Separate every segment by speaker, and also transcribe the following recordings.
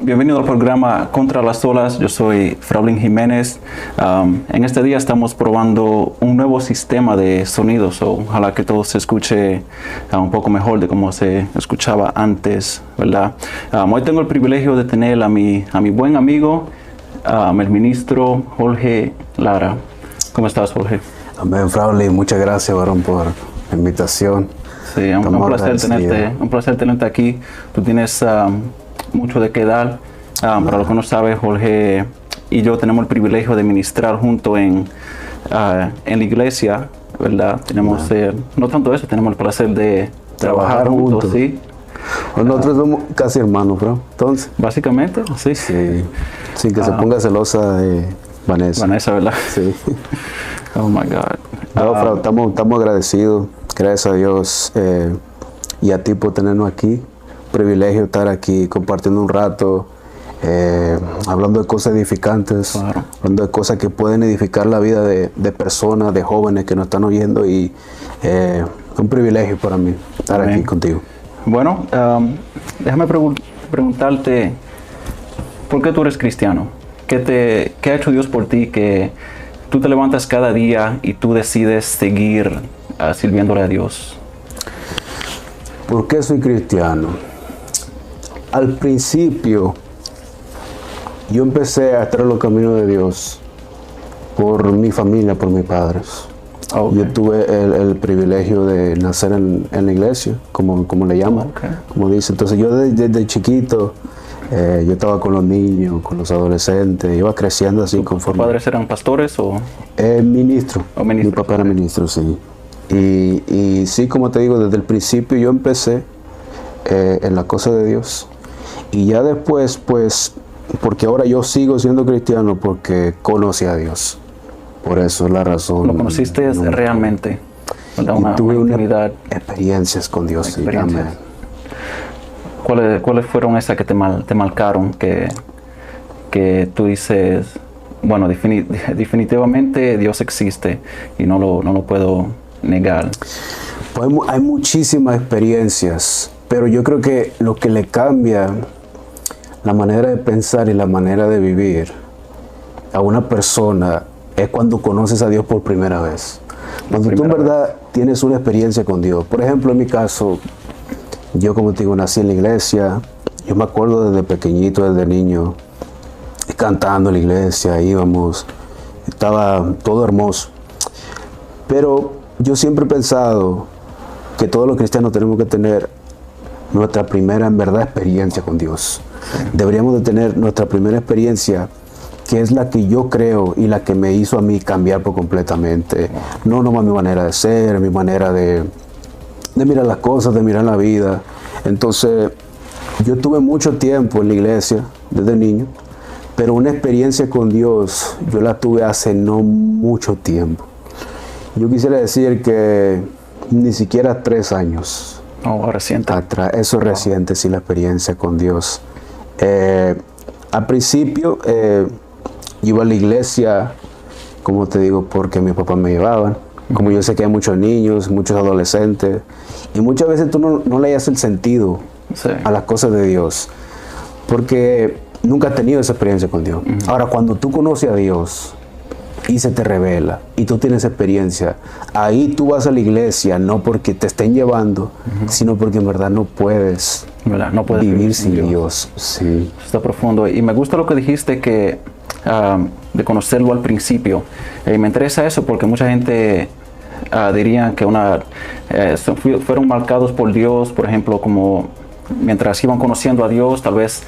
Speaker 1: Bienvenido al programa Contra las Olas. Yo soy Fraulín Jiménez. En este día estamos probando un nuevo sistema de sonidos. Ojalá que todo se escuche un poco mejor de cómo se escuchaba antes, ¿verdad? Hoy tengo el privilegio de tener a mi buen amigo, el ministro Jorge Lara. ¿Cómo estás, Jorge?
Speaker 2: Amén, Fraulín. Muchas gracias, varón, por la invitación.
Speaker 1: Sí, un placer tenerte aquí. Tú tienes mucho de qué dar. Para los que no saben, Jorge y yo tenemos el privilegio de ministrar junto en la iglesia, ¿verdad? Tenemos, no tanto eso, tenemos el placer de trabajar juntos, ¿sí?
Speaker 2: Nosotros somos casi hermanos, bro. Entonces,
Speaker 1: básicamente, sí.
Speaker 2: Sí, sin que se ponga celosa de Vanessa.
Speaker 1: Vanessa, ¿verdad?
Speaker 2: Sí.
Speaker 1: Oh my God.
Speaker 2: No, Frau, estamos agradecidos, gracias a Dios y a ti por tenernos aquí. Privilegio estar aquí compartiendo un rato, hablando de cosas edificantes,
Speaker 1: Claro.
Speaker 2: hablando de cosas que pueden edificar la vida de personas, de jóvenes que nos están oyendo, y un privilegio para mí estar
Speaker 1: Amén.
Speaker 2: aquí contigo.
Speaker 1: Bueno, déjame preguntarte, ¿por qué tú eres cristiano? ¿Qué ha hecho Dios por ti que tú te levantas cada día y tú decides seguir sirviéndole a Dios?
Speaker 2: ¿Por qué soy cristiano? Al principio, yo empecé a estar en los caminos de Dios por mi familia, por mis padres.
Speaker 1: Okay.
Speaker 2: Yo tuve el privilegio de nacer en la iglesia, como le llaman,
Speaker 1: Okay.
Speaker 2: como dice. Entonces yo desde chiquito, yo estaba con los niños, con los adolescentes, iba creciendo así conforme.
Speaker 1: ¿Tus padres eran pastores o...?
Speaker 2: Ministro.
Speaker 1: Oh, ministro.
Speaker 2: Mi papá era ministro, sí. Y sí, como te digo, desde el principio yo empecé en la cosa de Dios. Y ya después, pues, porque ahora yo sigo siendo cristiano porque conocí a Dios. Por eso es la razón.
Speaker 1: ¿Lo conociste realmente? ¿Verdad?
Speaker 2: Y tuve
Speaker 1: una intimidad.
Speaker 2: Experiencias con Dios. Sí,
Speaker 1: Experiencias.
Speaker 2: amén.
Speaker 1: ¿Cuáles fueron esas que te marcaron? Que tú dices, bueno, definitivamente Dios existe y no lo puedo negar.
Speaker 2: Pues hay muchísimas experiencias, pero yo creo que lo que le cambia la manera de pensar y la manera de vivir a una persona es cuando conoces a Dios por primera vez. Cuando tú en verdad tienes una experiencia con Dios. Por ejemplo, en mi caso, yo, como te digo, nací en la iglesia. Yo me acuerdo desde pequeñito, desde niño, cantando en la iglesia, íbamos, estaba todo hermoso. Pero yo siempre he pensado que todos los cristianos tenemos que tener nuestra primera, en verdad, experiencia con Dios. Deberíamos de tener nuestra primera experiencia, que es la que yo creo y la que me hizo a mí cambiar por completamente. No nomás mi manera de ser, mi manera de mirar las cosas, de mirar la vida. Entonces, yo tuve mucho tiempo en la iglesia desde niño, pero una experiencia con Dios yo la tuve hace no mucho tiempo. Yo quisiera decir que ni siquiera 3 años.
Speaker 1: Reciente.
Speaker 2: Atrás. Eso es reciente, sí, la experiencia con Dios. Al principio, iba a la iglesia, como te digo, porque mis papás me llevaban. Como yo sé que hay muchos niños, muchos adolescentes, y muchas veces tú no le das el sentido a las cosas de Dios, porque nunca has tenido esa experiencia con Dios. Ahora, cuando tú conoces a Dios y se te revela y tú tienes experiencia, ahí tú vas a la iglesia no porque te estén llevando, sino porque en verdad no puedes, vivir sin Dios. Sí.
Speaker 1: Está profundo. Y me gusta lo que dijiste que de conocerlo al principio. Me interesa eso porque mucha gente diría que fueron marcados por Dios, por ejemplo, como mientras iban conociendo a Dios, tal vez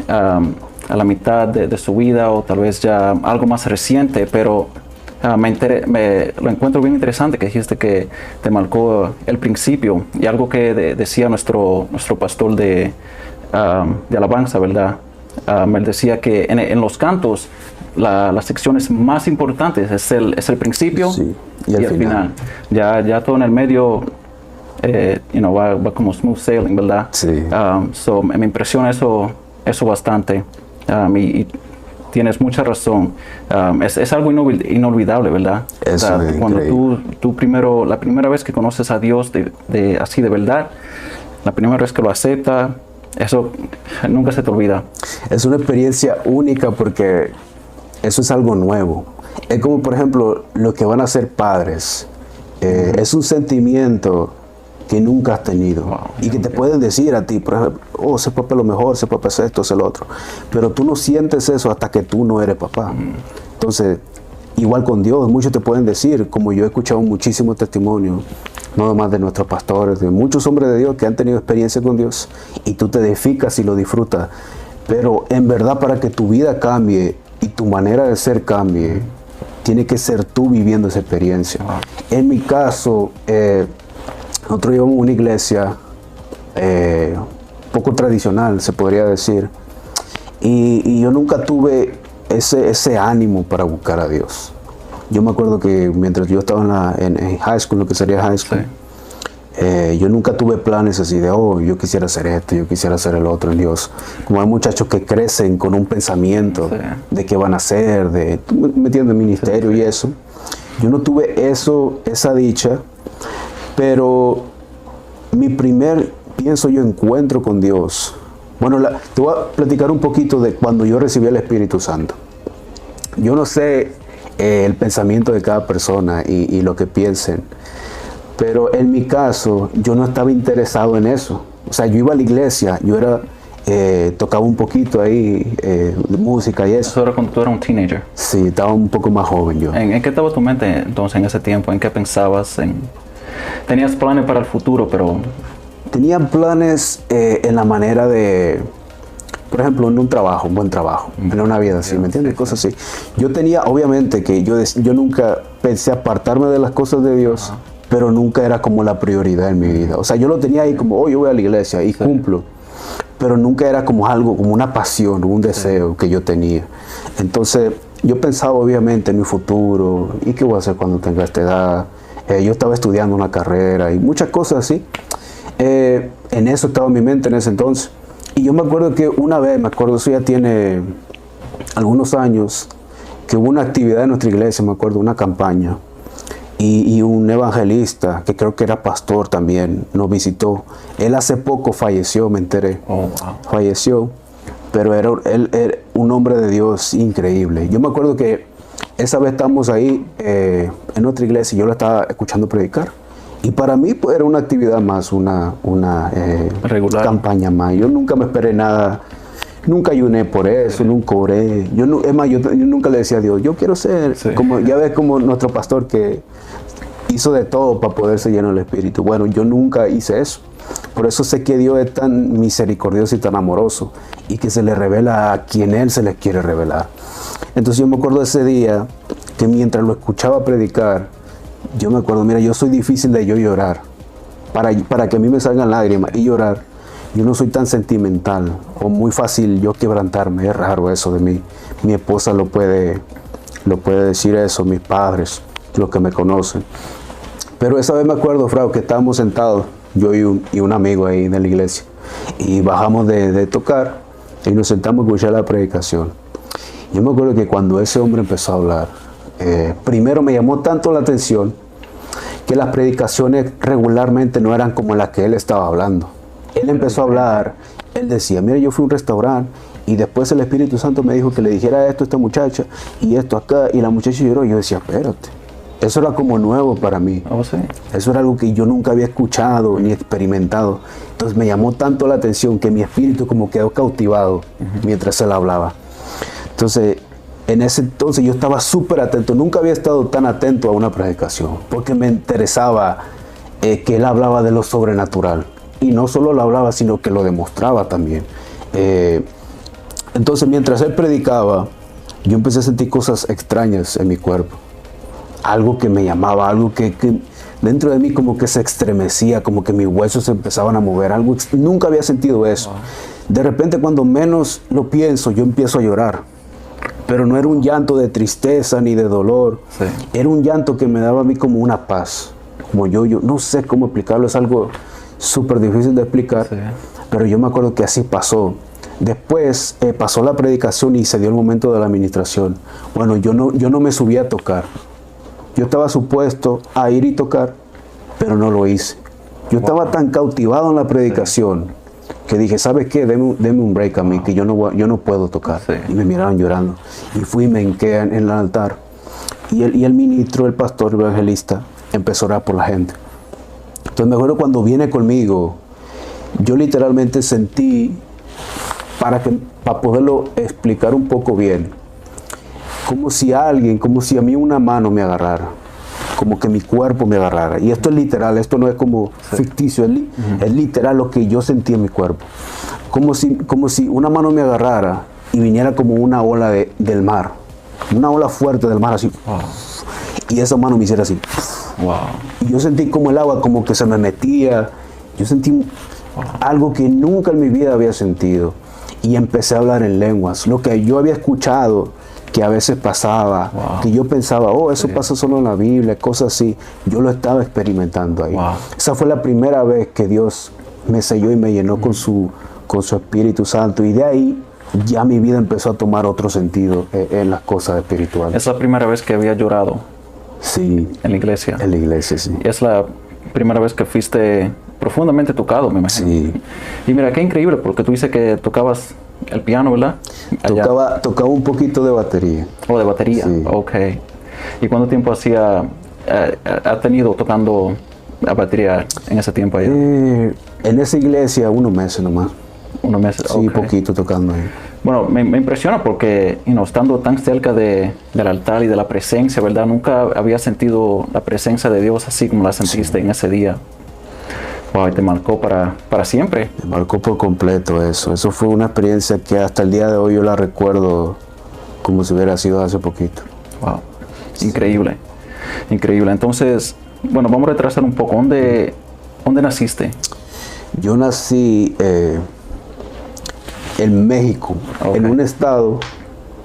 Speaker 1: a la mitad de su vida, o tal vez ya algo más reciente, pero lo encuentro bien interesante que dijiste que te marcó el principio, y algo que decía nuestro pastor de alabanza, ¿verdad? Él decía que en los cantos las secciones más importantes es el principio,
Speaker 2: sí,
Speaker 1: y el final. Ya todo en el medio va como smooth sailing, ¿verdad?
Speaker 2: Sí.
Speaker 1: Me impresiona eso bastante. Y tienes mucha razón. Es algo inolvidable, ¿verdad?
Speaker 2: Eso es
Speaker 1: cuando
Speaker 2: increíble.
Speaker 1: la primera vez que conoces a Dios así de verdad, la primera vez que lo aceptas, Eso nunca se te olvida.
Speaker 2: Es una experiencia única porque eso es algo nuevo. Es como, por ejemplo, los que van a ser padres. Es un sentimiento que nunca has tenido.
Speaker 1: Wow.
Speaker 2: Y que te pueden decir a ti, por ejemplo, oh, ese papá es lo mejor, ese papá es esto, es el otro. Pero tú no sientes eso hasta que tú no eres papá. Entonces, igual con Dios, muchos te pueden decir, como yo he escuchado muchísimos testimonios, no nomás de nuestros pastores, de muchos hombres de Dios que han tenido experiencia con Dios, y tú te edificas y lo disfrutas. Pero en verdad, para que tu vida cambie y tu manera de ser cambie, tiene que ser tú viviendo esa experiencia.
Speaker 1: Wow.
Speaker 2: En mi caso, nosotros llevamos una iglesia poco tradicional, se podría decir, y yo nunca tuve ese ánimo para buscar a Dios. Yo me acuerdo que mientras yo estaba en high school, lo que sería high school, yo nunca tuve planes así de, oh, yo quisiera hacer esto, yo quisiera hacer el otro en Dios. Como hay muchachos que crecen con un pensamiento de qué van a hacer, de, ¿tú me entiendes? Ministerio y eso. Yo no tuve esa dicha, pero mi primer, pienso yo, encuentro con Dios. Bueno, te voy a platicar un poquito de cuando yo recibí el Espíritu Santo. Yo no sé el pensamiento de cada persona y lo que piensen, pero en mi caso yo no estaba interesado en eso. O sea, yo iba a la iglesia, yo tocaba un poquito ahí de música y eso.
Speaker 1: Eso era cuando tú eras un teenager.
Speaker 2: Sí, estaba un poco más joven yo.
Speaker 1: ¿En qué estaba tu mente entonces en ese tiempo? ¿En qué pensabas? ¿Tenías planes para el futuro, pero...?
Speaker 2: Tenía planes en la manera de, por ejemplo, en un trabajo, un buen trabajo, en una vida así, ¿me entiendes? Cosas así. Yo tenía, obviamente, que yo nunca pensé apartarme de las cosas de Dios, pero nunca era como la prioridad en mi vida. O sea, yo lo tenía ahí como, oh, yo voy a la iglesia y cumplo, pero nunca era como algo, como una pasión, un deseo que yo tenía. Entonces, yo pensaba obviamente en mi futuro, ¿y qué voy a hacer cuando tenga esta edad? Yo estaba estudiando una carrera y muchas cosas así. En eso estaba mi mente en ese entonces. Y yo me acuerdo que una vez, eso ya tiene algunos años, que hubo una actividad en nuestra iglesia, me acuerdo, una campaña. Y un evangelista, que creo que era pastor también, nos visitó. Él hace poco falleció, me enteré.
Speaker 1: Oh, wow.
Speaker 2: Falleció, pero él era un hombre de Dios increíble. Yo me acuerdo que esa vez estábamos ahí en otra iglesia y yo lo estaba escuchando predicar. Y para mí pues, era una actividad más, una campaña más. Yo nunca me esperé nada, nunca ayuné por eso, nunca oré. Yo nunca le decía a Dios, yo quiero ser, como ya ves como nuestro pastor que hizo de todo para poderse llenar el Espíritu. Bueno, yo nunca hice eso. Por eso sé que Dios es tan misericordioso y tan amoroso y que se le revela a quien Él se les quiere revelar. Entonces yo me acuerdo de ese día que mientras lo escuchaba predicar, yo me acuerdo, mira, yo soy difícil de yo llorar, para que a mí me salgan lágrimas y llorar. Yo no soy tan sentimental o muy fácil yo quebrantarme, es raro eso de mí. Mi esposa lo puede decir eso, mis padres, los que me conocen. Pero esa vez me acuerdo, Frau, que estábamos sentados, yo y un amigo ahí de la iglesia, y bajamos de tocar y nos sentamos a escuchar la predicación. Yo me acuerdo que cuando ese hombre empezó a hablar, primero me llamó tanto la atención que las predicaciones regularmente no eran como las que él estaba hablando. Él empezó a hablar, él decía, mire, yo fui a un restaurante y después el Espíritu Santo me dijo que le dijera esto a esta muchacha y esto acá, y la muchacha lloró. Yo decía, espérate, eso era como nuevo para mí.
Speaker 1: Oh, sí.
Speaker 2: Eso era algo que yo nunca había escuchado ni experimentado. Entonces me llamó tanto la atención que mi espíritu como quedó cautivado mientras él hablaba. Entonces, en ese entonces yo estaba súper atento, nunca había estado tan atento a una predicación, porque me interesaba que él hablaba de lo sobrenatural. Y no solo lo hablaba, sino que lo demostraba también. Entonces, mientras él predicaba, yo empecé a sentir cosas extrañas en mi cuerpo. Algo que me llamaba, algo que dentro de mí como que se estremecía, como que mis huesos se empezaban a mover. Nunca había sentido eso. Wow. De repente, cuando menos lo pienso, yo empiezo a llorar. Pero no era un llanto de tristeza ni de dolor. Sí. Era un llanto que me daba a mí como una paz. Como yo no sé cómo explicarlo, es algo súper difícil de explicar. Sí. Pero yo me acuerdo que así pasó. Después pasó la predicación y se dio el momento de la administración. Bueno, yo no me subí a tocar. Yo estaba supuesto a ir y tocar, pero no lo hice. Yo estaba tan cautivado en la predicación que dije, ¿sabes qué? Deme un break a mí, que yo no puedo tocar.
Speaker 1: Sí.
Speaker 2: Y me miraron llorando. Y fui y me hinqué en el altar. Y el ministro, el pastor, el evangelista, empezó a orar por la gente. Entonces me acuerdo cuando viene conmigo, yo literalmente sentí, para poderlo explicar un poco bien, como si a mí una mano me agarrara, como que mi cuerpo me agarrara. Y esto es literal, esto no es como ficticio, es literal lo que yo sentí en mi cuerpo. Como si una mano me agarrara y viniera como una ola del mar, una ola fuerte del mar así.
Speaker 1: Wow.
Speaker 2: Y esa mano me hiciera así.
Speaker 1: Wow.
Speaker 2: Y yo sentí como el agua como que se me metía. Yo sentí algo que nunca en mi vida había sentido. Y empecé a hablar en lenguas. Lo que yo había escuchado, que a veces pasaba, que yo pensaba, oh, eso pasa solo en la Biblia, cosas así. Yo lo estaba experimentando ahí.
Speaker 1: Wow.
Speaker 2: Esa fue la primera vez que Dios me selló y me llenó con su Espíritu Santo. Y de ahí ya mi vida empezó a tomar otro sentido en las cosas espirituales.
Speaker 1: Es la primera vez que había llorado.
Speaker 2: Sí.
Speaker 1: En la iglesia.
Speaker 2: En la iglesia, sí.
Speaker 1: Es la primera vez que fuiste profundamente tocado, me imagino.
Speaker 2: Sí.
Speaker 1: Y mira, qué increíble, porque tú dices que tocabas el piano, ¿verdad?
Speaker 2: Tocaba un poquito de batería.
Speaker 1: ¿O de batería?
Speaker 2: Sí.
Speaker 1: Ok. ¿Y cuánto tiempo ha tenido tocando la batería en ese tiempo allá?
Speaker 2: En esa iglesia, unos meses nomás.
Speaker 1: Unos meses.
Speaker 2: Sí,
Speaker 1: okay.
Speaker 2: Poquito tocando ahí.
Speaker 1: Bueno, me impresiona porque, estando tan cerca del altar y de la presencia, ¿verdad? Nunca había sentido la presencia de Dios así como la sentiste en ese día. Wow, y te marcó para siempre.
Speaker 2: Me marcó por completo eso. Eso fue una experiencia que hasta el día de hoy yo la recuerdo como si hubiera sido hace poquito.
Speaker 1: Wow, increíble, increíble. Entonces, bueno, vamos a retrasar un poco. ¿Dónde naciste?
Speaker 2: Yo nací en México, en un estado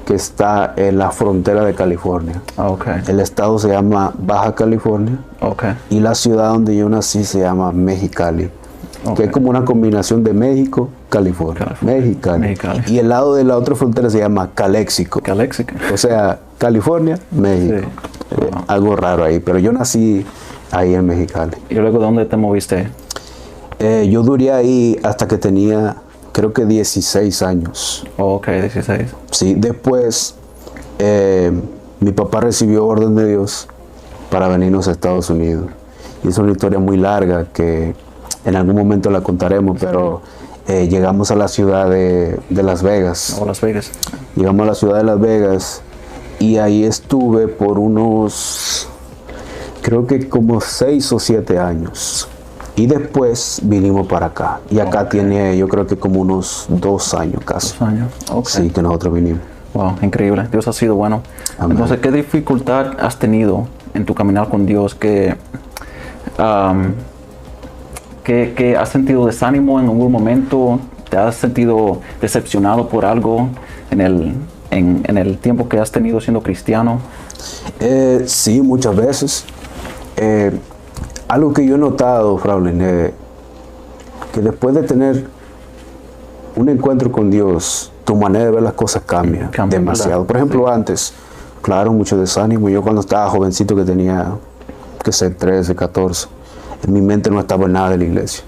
Speaker 2: que está en la frontera de California.
Speaker 1: Okay.
Speaker 2: El estado se llama Baja California.
Speaker 1: Okay.
Speaker 2: Y la ciudad donde yo nací se llama Mexicali. Okay. Que es como una combinación de México, California. Mexicali. Y el lado de la otra frontera se llama Calexico.
Speaker 1: Calexico.
Speaker 2: O sea, California, México. Sí. Algo raro ahí, pero yo nací ahí en Mexicali.
Speaker 1: ¿Y luego de dónde te moviste?
Speaker 2: Yo duré ahí hasta que tenía, creo que 16 años.
Speaker 1: Ok, 16.
Speaker 2: Sí, después mi papá recibió orden de Dios para venirnos a Estados Unidos. Y es una historia muy larga que en algún momento la contaremos, pero llegamos a la ciudad de Las Vegas.
Speaker 1: Las Vegas.
Speaker 2: Llegamos a la ciudad de Las Vegas y ahí estuve por unos, creo que como 6 o 7 años. Y después vinimos para acá. Y acá tiene, yo creo que como unos 2 años casi.
Speaker 1: 2 años, ok.
Speaker 2: Sí, que nosotros vinimos.
Speaker 1: Wow, increíble. Dios ha sido bueno.
Speaker 2: Amén.
Speaker 1: Entonces, ¿qué dificultad has tenido en tu caminar con Dios? ¿Que has sentido desánimo en algún momento? ¿Te has sentido decepcionado por algo en el tiempo que has tenido siendo cristiano?
Speaker 2: Sí, muchas veces. Algo que yo he notado, Fraulín, que después de tener un encuentro con Dios, tu manera de ver las cosas cambia demasiado. ¿Verdad? Por ejemplo, antes, claro, mucho desánimo. Yo cuando estaba jovencito, que tenía, que sé, 13, 14, en mi mente no estaba en nada de la iglesia.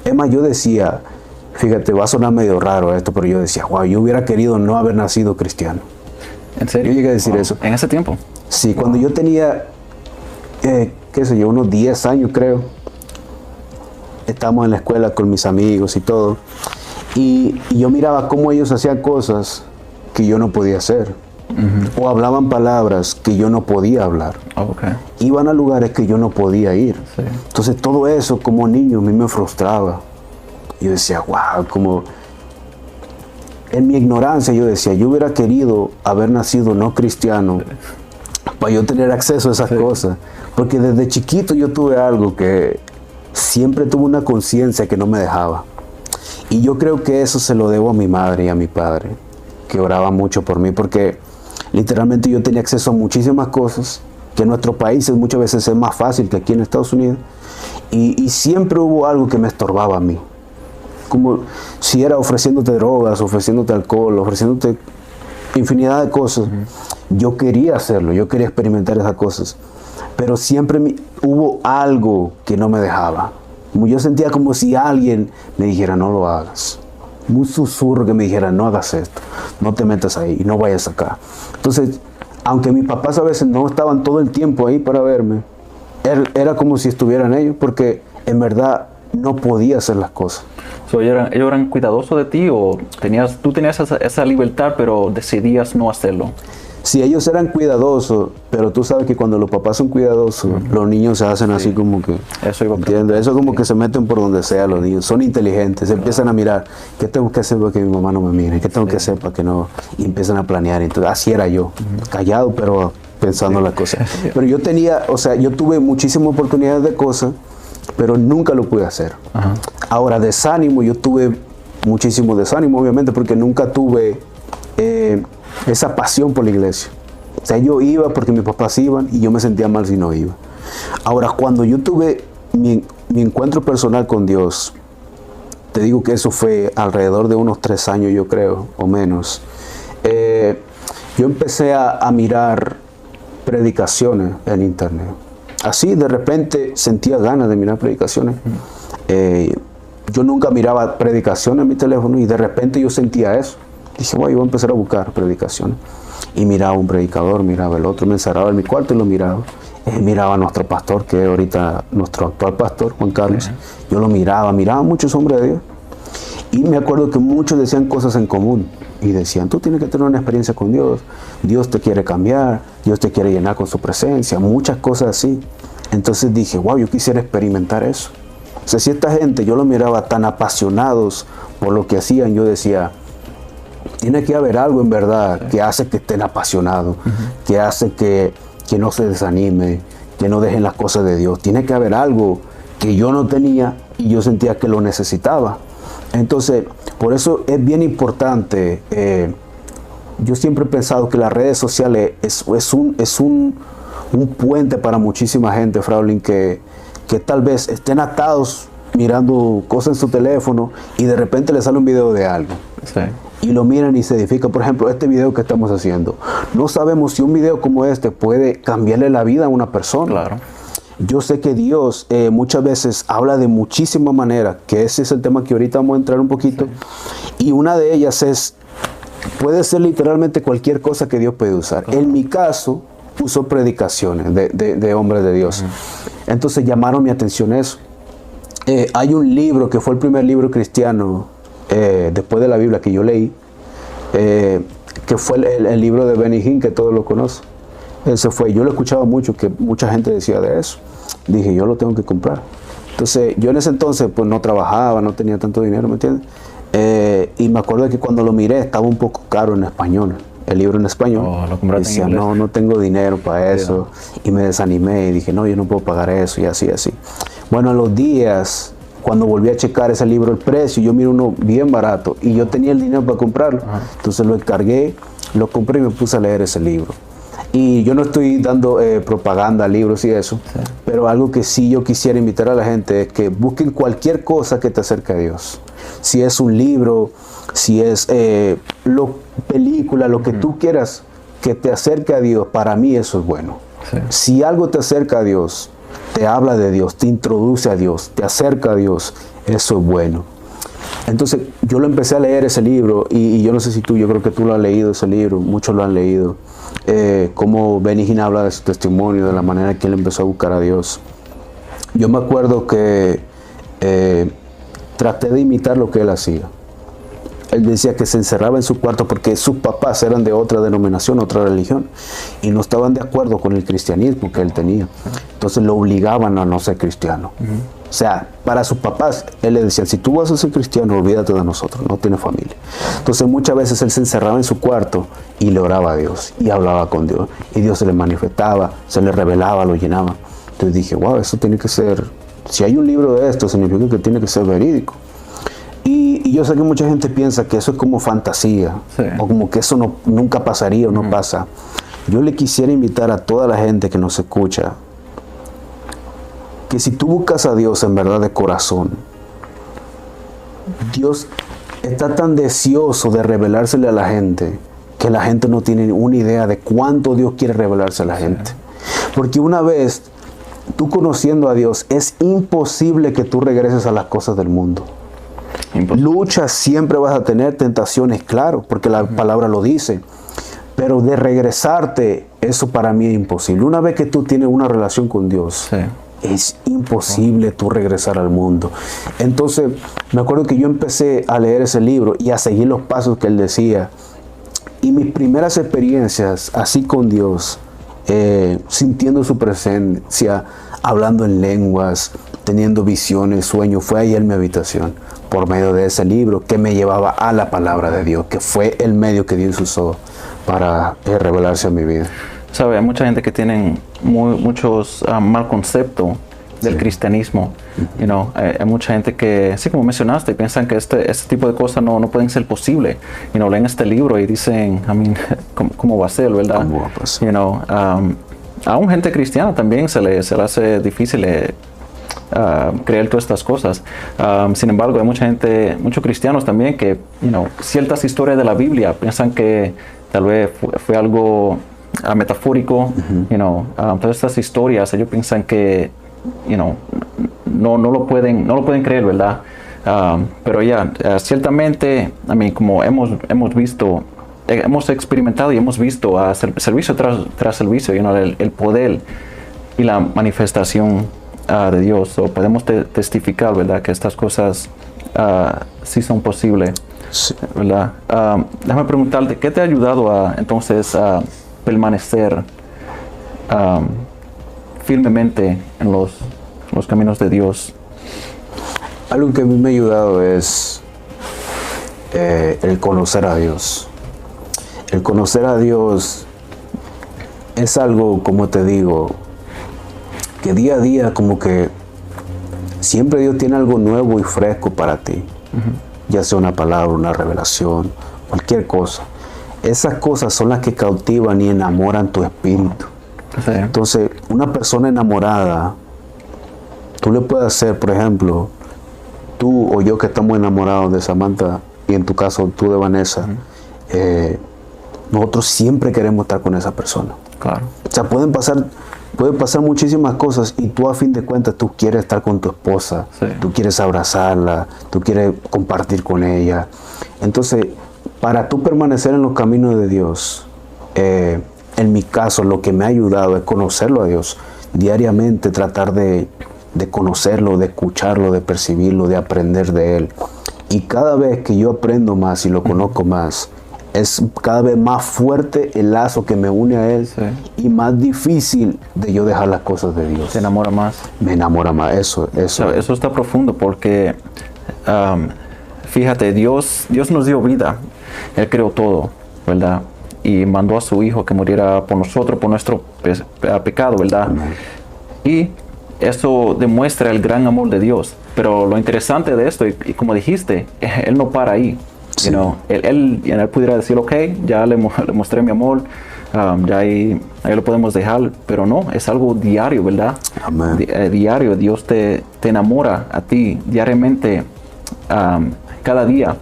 Speaker 2: Es más, yo decía, fíjate, va a sonar medio raro esto, pero yo decía, wow, yo hubiera querido no haber nacido cristiano.
Speaker 1: ¿En serio?
Speaker 2: Yo llegué a decir eso.
Speaker 1: ¿En ese tiempo?
Speaker 2: Sí, cuando yo tenía, qué sé yo, unos 10 años creo, estábamos en la escuela con mis amigos y todo, y yo miraba cómo ellos hacían cosas que yo no podía hacer, o hablaban palabras que yo no podía hablar, iban a lugares que yo no podía ir. Sí. Entonces todo eso como niño a mí me frustraba. Yo decía, wow, como en mi ignorancia yo decía, yo hubiera querido haber nacido no cristiano para yo tener acceso a esas cosas, porque desde chiquito yo tuve algo que siempre tuve una conciencia que no me dejaba. Y yo creo que eso se lo debo a mi madre y a mi padre, que oraban mucho por mí, porque literalmente yo tenía acceso a muchísimas cosas que en nuestros países muchas veces es más fácil que aquí en Estados Unidos, y siempre hubo algo que me estorbaba a mí, como si era ofreciéndote drogas, ofreciéndote alcohol, ofreciéndote infinidad de cosas. Yo quería hacerlo, yo quería experimentar esas cosas, pero siempre hubo algo que no me dejaba. Yo sentía como si alguien me dijera, no lo hagas. Un susurro que me dijera, no hagas esto, no te metas ahí y no vayas acá. Entonces, aunque mis papás a veces no estaban todo el tiempo ahí para verme, era como si estuvieran ellos, porque en verdad no podía hacer las cosas.
Speaker 1: ¿Ellos eran cuidadosos de ti o tú tenías esa libertad pero decidías no hacerlo?
Speaker 2: Sí, ellos eran cuidadosos, pero tú sabes que cuando los papás son cuidadosos, los niños se hacen así como que...
Speaker 1: Eso iba a
Speaker 2: ¿entiendes? Eso como que se meten por donde sea los niños. Son inteligentes, empiezan a mirar, ¿qué tengo que hacer para que mi mamá no me mire? ¿Qué tengo que hacer para que no...? Y empiezan a planear. Entonces, así era yo, callado, pero pensando las cosas. Pero yo tenía, yo tuve muchísimas oportunidades de cosas, pero nunca lo pude hacer. Ahora, desánimo, yo tuve muchísimo desánimo, obviamente, porque nunca tuve esa pasión por la iglesia. O sea, yo iba porque mis papás iban y yo me sentía mal si no iba. Ahora, cuando yo tuve mi encuentro personal con Dios, te digo que eso fue alrededor de unos 3 años, yo creo, o menos. Yo empecé a mirar predicaciones en internet. Así, de repente, sentía ganas de mirar predicaciones. Yo nunca miraba predicaciones en mi teléfono y de repente yo sentía eso. Dije, bueno, yo voy a empezar a buscar predicaciones. Y miraba un predicador, miraba el otro, me encerraba en mi cuarto y lo miraba. Miraba a nuestro pastor, que es ahorita nuestro actual pastor, Juan Carlos. Yo lo miraba muchos hombres de Dios. Y me acuerdo que muchos decían cosas en común. Y decían, tú tienes que tener una experiencia con Dios. Dios te quiere cambiar, Dios te quiere llenar con su presencia, muchas cosas así. Entonces dije, wow, yo quisiera experimentar eso. O sea, si esta gente, yo lo miraba tan apasionados por lo que hacían, yo decía, tiene que haber algo en verdad que hace que estén apasionados, que hace que no se desanime, que no dejen las cosas de Dios. Tiene que haber algo que yo no tenía y yo sentía que lo necesitaba. Entonces, por eso es bien importante. Yo siempre he pensado que las redes sociales es un puente para muchísima gente, Fraulín, que tal vez estén atados mirando cosas en su teléfono y de repente le sale un video de algo. Sí. Y lo miran y se edifica. Por ejemplo, este video que estamos haciendo. No sabemos si un video como este puede cambiarle la vida a una persona.
Speaker 1: Claro.
Speaker 2: Yo sé que Dios muchas veces habla de muchísimas maneras, que ese es el tema que ahorita vamos a entrar un poquito. Sí. Y una de ellas puede ser literalmente cualquier cosa que Dios puede usar. Claro. En mi caso, usó predicaciones de hombres de Dios. Entonces llamaron mi atención eso. Hay un libro que fue el primer libro cristiano después de la Biblia que yo leí, que fue el libro de Benny Hinn, que todos lo conocen. Ese fue, yo lo escuchaba mucho, que mucha gente decía de eso. Dije, yo lo tengo que comprar. Entonces, yo en ese entonces pues no trabajaba, no tenía tanto dinero, ¿me entiendes? Y me acuerdo que cuando lo miré estaba un poco caro en español, el libro en español.
Speaker 1: Lo
Speaker 2: decía, no tengo dinero para eso. Y me desanimé y dije, no, yo no puedo pagar eso y así. Bueno, a los días, cuando volví a checar ese libro, el precio, yo miré uno bien barato y yo tenía el dinero para comprarlo. Entonces lo encargué, lo compré y me puse a leer ese libro. Y yo no estoy dando propaganda, libros y eso, sí. Pero algo que sí yo quisiera invitar a la gente es que busquen cualquier cosa que te acerque a Dios. Si es un libro, si es película, lo que tú quieras que te acerque a Dios, para mí eso es bueno. Sí. Si algo te acerca a Dios, te habla de Dios, te introduce a Dios, te acerca a Dios, eso es bueno. Entonces yo lo empecé a leer ese libro y yo no sé si yo creo que tú lo has leído ese libro, muchos lo han leído. Como Benny Hinn habla de su testimonio, de la manera que él empezó a buscar a Dios. Yo me acuerdo que traté de imitar lo que él hacía. Él decía que se encerraba en su cuarto porque sus papás eran de otra denominación, otra religión, y no estaban de acuerdo con el cristianismo que él tenía. Entonces lo obligaban a no ser cristiano. O sea, para sus papás, él le decía, si tú vas a ser cristiano, olvídate de nosotros, no tienes familia. Entonces muchas veces él se encerraba en su cuarto y le oraba a Dios, y hablaba con Dios, y Dios se le manifestaba, se le revelaba, lo llenaba. Entonces dije, wow, eso tiene que ser, si hay un libro de esto, significa que tiene que ser verídico. Y yo sé que mucha gente piensa que eso es como fantasía, sí. O como que eso nunca pasaría o no pasa. Yo le quisiera invitar a toda la gente que nos escucha, que si tú buscas a Dios en verdad de corazón, Dios está tan deseoso de revelársele a la gente, que la gente no tiene una idea de cuánto Dios quiere revelarse a la gente. Porque una vez tú conociendo a Dios, es imposible que tú regreses a las cosas del mundo. Luchas siempre vas a tener, tentaciones, claro, porque la palabra lo dice. Pero de regresarte, eso para mí es imposible. Una vez que tú tienes una relación con Dios, es imposible tú regresar al mundo. Entonces, me acuerdo que yo empecé a leer ese libro y a seguir los pasos que él decía. Y mis primeras experiencias así con Dios, sintiendo su presencia, hablando en lenguas, teniendo visiones, sueños, fue ahí en mi habitación, por medio de ese libro que me llevaba a la palabra de Dios, que fue el medio que Dios usó para revelarse a mi vida.
Speaker 1: Sabe, hay mucha gente que tienen muchos mal concepto del cristianismo. Hay mucha gente que, sí, como mencionaste, piensan que este tipo de cosas no pueden ser posible. Leen este libro y dicen, ¿cómo va a ser, verdad?
Speaker 2: ¿Cómo va a pasar?
Speaker 1: Aún gente cristiana también se le hace difícil creer todas estas cosas. Sin embargo, hay muchos cristianos también que, ciertas historias de la Biblia piensan que tal vez fue algo metafórico. Todas estas historias, ellos piensan que, no lo pueden creer, ¿verdad? Pero ciertamente, como hemos visto, hemos experimentado y hemos visto servicio tras servicio, el poder y la manifestación de Dios. Podemos testificar, ¿verdad?, que estas cosas sí son posibles.
Speaker 2: Sí.
Speaker 1: ¿Verdad? Déjame preguntarte, ¿qué te ha ayudado entonces a permanecer firmemente en los caminos de Dios?
Speaker 2: Algo que a mí me ha ayudado es el conocer a Dios. El conocer a Dios es algo, como te digo, que día a día como que siempre Dios tiene algo nuevo y fresco para ti. Ya sea una palabra, una revelación, cualquier cosa. Esas cosas son las que cautivan y enamoran tu espíritu.
Speaker 1: Sí.
Speaker 2: Entonces, una persona enamorada, tú le puedes hacer, por ejemplo, tú o yo que estamos enamorados de Samantha, y en tu caso tú de Vanessa, nosotros siempre queremos estar con esa persona.
Speaker 1: Claro.
Speaker 2: O sea, pueden pasar muchísimas cosas y tú a fin de cuentas tú quieres estar con tu esposa,
Speaker 1: Sí.
Speaker 2: tú quieres abrazarla, tú quieres compartir con ella. Entonces, para tú permanecer en los caminos de Dios, en mi caso lo que me ha ayudado es conocerlo a Dios diariamente, tratar de conocerlo, de escucharlo, de percibirlo, de aprender de Él. Y cada vez que yo aprendo más y lo conozco más, es cada vez más fuerte el lazo que me une a Él.
Speaker 1: Sí.
Speaker 2: Y más difícil de yo dejar las cosas de Dios.
Speaker 1: ¿Te enamora más?
Speaker 2: Me enamora más, eso.
Speaker 1: Eso está profundo porque, fíjate, Dios nos dio vida. Él creó todo, ¿verdad? Y mandó a su Hijo que muriera por nosotros, por nuestro pecado, ¿verdad?
Speaker 2: Amén.
Speaker 1: Y eso demuestra el gran amor de Dios. Pero lo interesante de esto, y como dijiste, Él no para ahí.
Speaker 2: Sí.
Speaker 1: Él pudiera decir, ok, ya le mostré mi amor, ya ahí lo podemos dejar, pero no, es algo diario, ¿verdad?
Speaker 2: Amén.
Speaker 1: Diario, Dios te enamora a ti diariamente, cada día.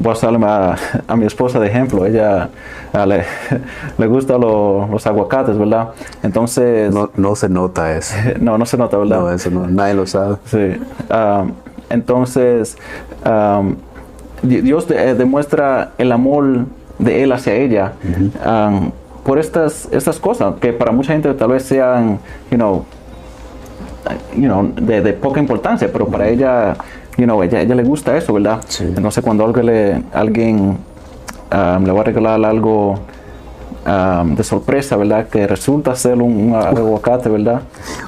Speaker 1: Voy a usarle a mi esposa de ejemplo. Ella le gustan los aguacates, ¿verdad? Entonces...
Speaker 2: No se nota eso.
Speaker 1: no se nota, ¿verdad?
Speaker 2: No, eso no, nadie lo sabe.
Speaker 1: Sí. Entonces, Dios demuestra el amor de Él hacia ella por estas cosas que para mucha gente tal vez sean, de poca importancia, pero para ella, ella le gusta eso, ¿verdad?
Speaker 2: Sí.
Speaker 1: Entonces, cuando alguien le va a regalar algo de sorpresa, ¿verdad? Que resulta ser un aguacate, ¿verdad?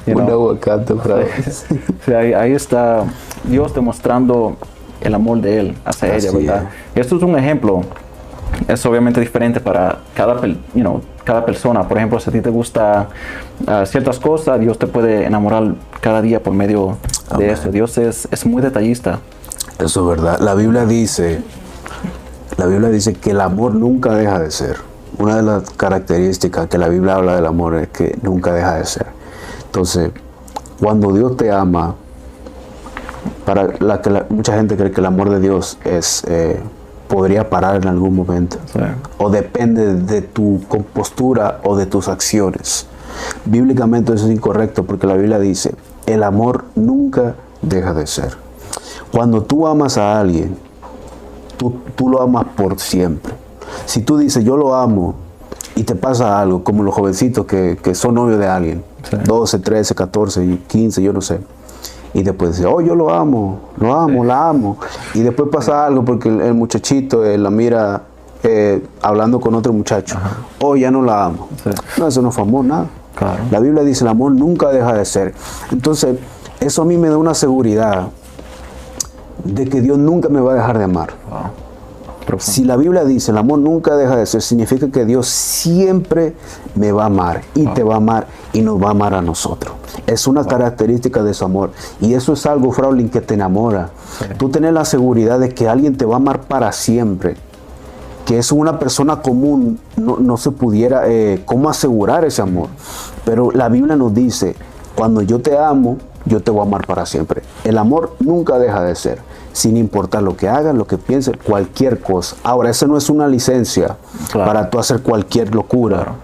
Speaker 2: Un aguacate, bravo.
Speaker 1: Sí, ahí está Dios demostrando el amor de Él hacia ella, ¿verdad? Esto es un ejemplo. Es obviamente diferente para cada persona. Por ejemplo, si a ti te gusta ciertas cosas, Dios te puede enamorar cada día por medio de eso. Dios es muy detallista.
Speaker 2: Eso es verdad. La Biblia dice que el amor nunca deja de ser. Una de las características que la Biblia habla del amor es que nunca deja de ser. Entonces, cuando Dios te ama, mucha gente cree que el amor de Dios podría parar en algún momento.
Speaker 1: Sí.
Speaker 2: O depende de tu compostura o de tus acciones. Bíblicamente eso es incorrecto porque la Biblia dice, el amor nunca deja de ser. Cuando tú amas a alguien, tú lo amas por siempre. Si tú dices, yo lo amo, y te pasa algo, como los jovencitos que son novios de alguien, sí. 12, 13, 14, 15, yo no sé. Y después dice, oh, yo lo amo, sí. La amo. Y después pasa algo porque el muchachito la mira hablando con otro muchacho. Ajá. Oh, ya no la amo. Sí. No, eso no fue amor, nada. Claro. La Biblia dice, el amor nunca deja de ser. Entonces, eso a mí me da una seguridad de que Dios nunca me va a dejar de amar. Wow. Si la Biblia dice el amor nunca deja de ser, significa que Dios siempre me va a amar y te va a amar y nos va a amar a nosotros. Es una característica de su amor y eso es algo, Fraulín, que te enamora. Sí. Tú tienes la seguridad de que alguien te va a amar para siempre, que es una persona común, no se pudiera cómo asegurar ese amor. Pero la Biblia nos dice, cuando yo te amo, yo te voy a amar para siempre. El amor nunca deja de ser, sin importar lo que hagas, lo que pienses, cualquier cosa. Ahora, esa no es una licencia para tú hacer cualquier locura. Claro.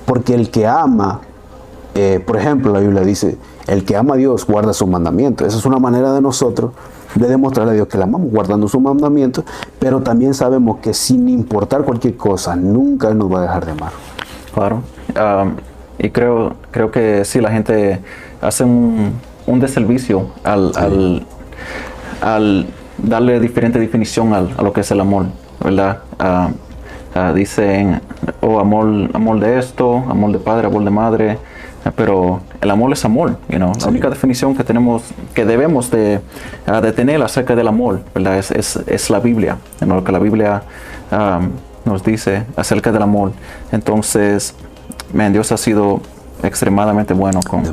Speaker 2: Porque el que ama, por ejemplo, la Biblia dice, el que ama a Dios guarda sus mandamientos. Esa es una manera de nosotros de demostrarle a Dios que la amamos, guardando sus mandamientos, pero también sabemos que sin importar cualquier cosa, nunca Él nos va a dejar de amar.
Speaker 1: Claro. Y creo que sí, la gente hace un deservicio al darle diferente definición a lo que es el amor, ¿verdad? Dicen, oh, amor de esto, amor de padre, amor de madre, pero el amor es amor, you know? Sí. La única definición que tenemos, que debemos de tener acerca del amor, ¿verdad? Es la Biblia, ¿no? Lo que la Biblia nos dice acerca del amor. Entonces, Dios ha sido extremadamente bueno con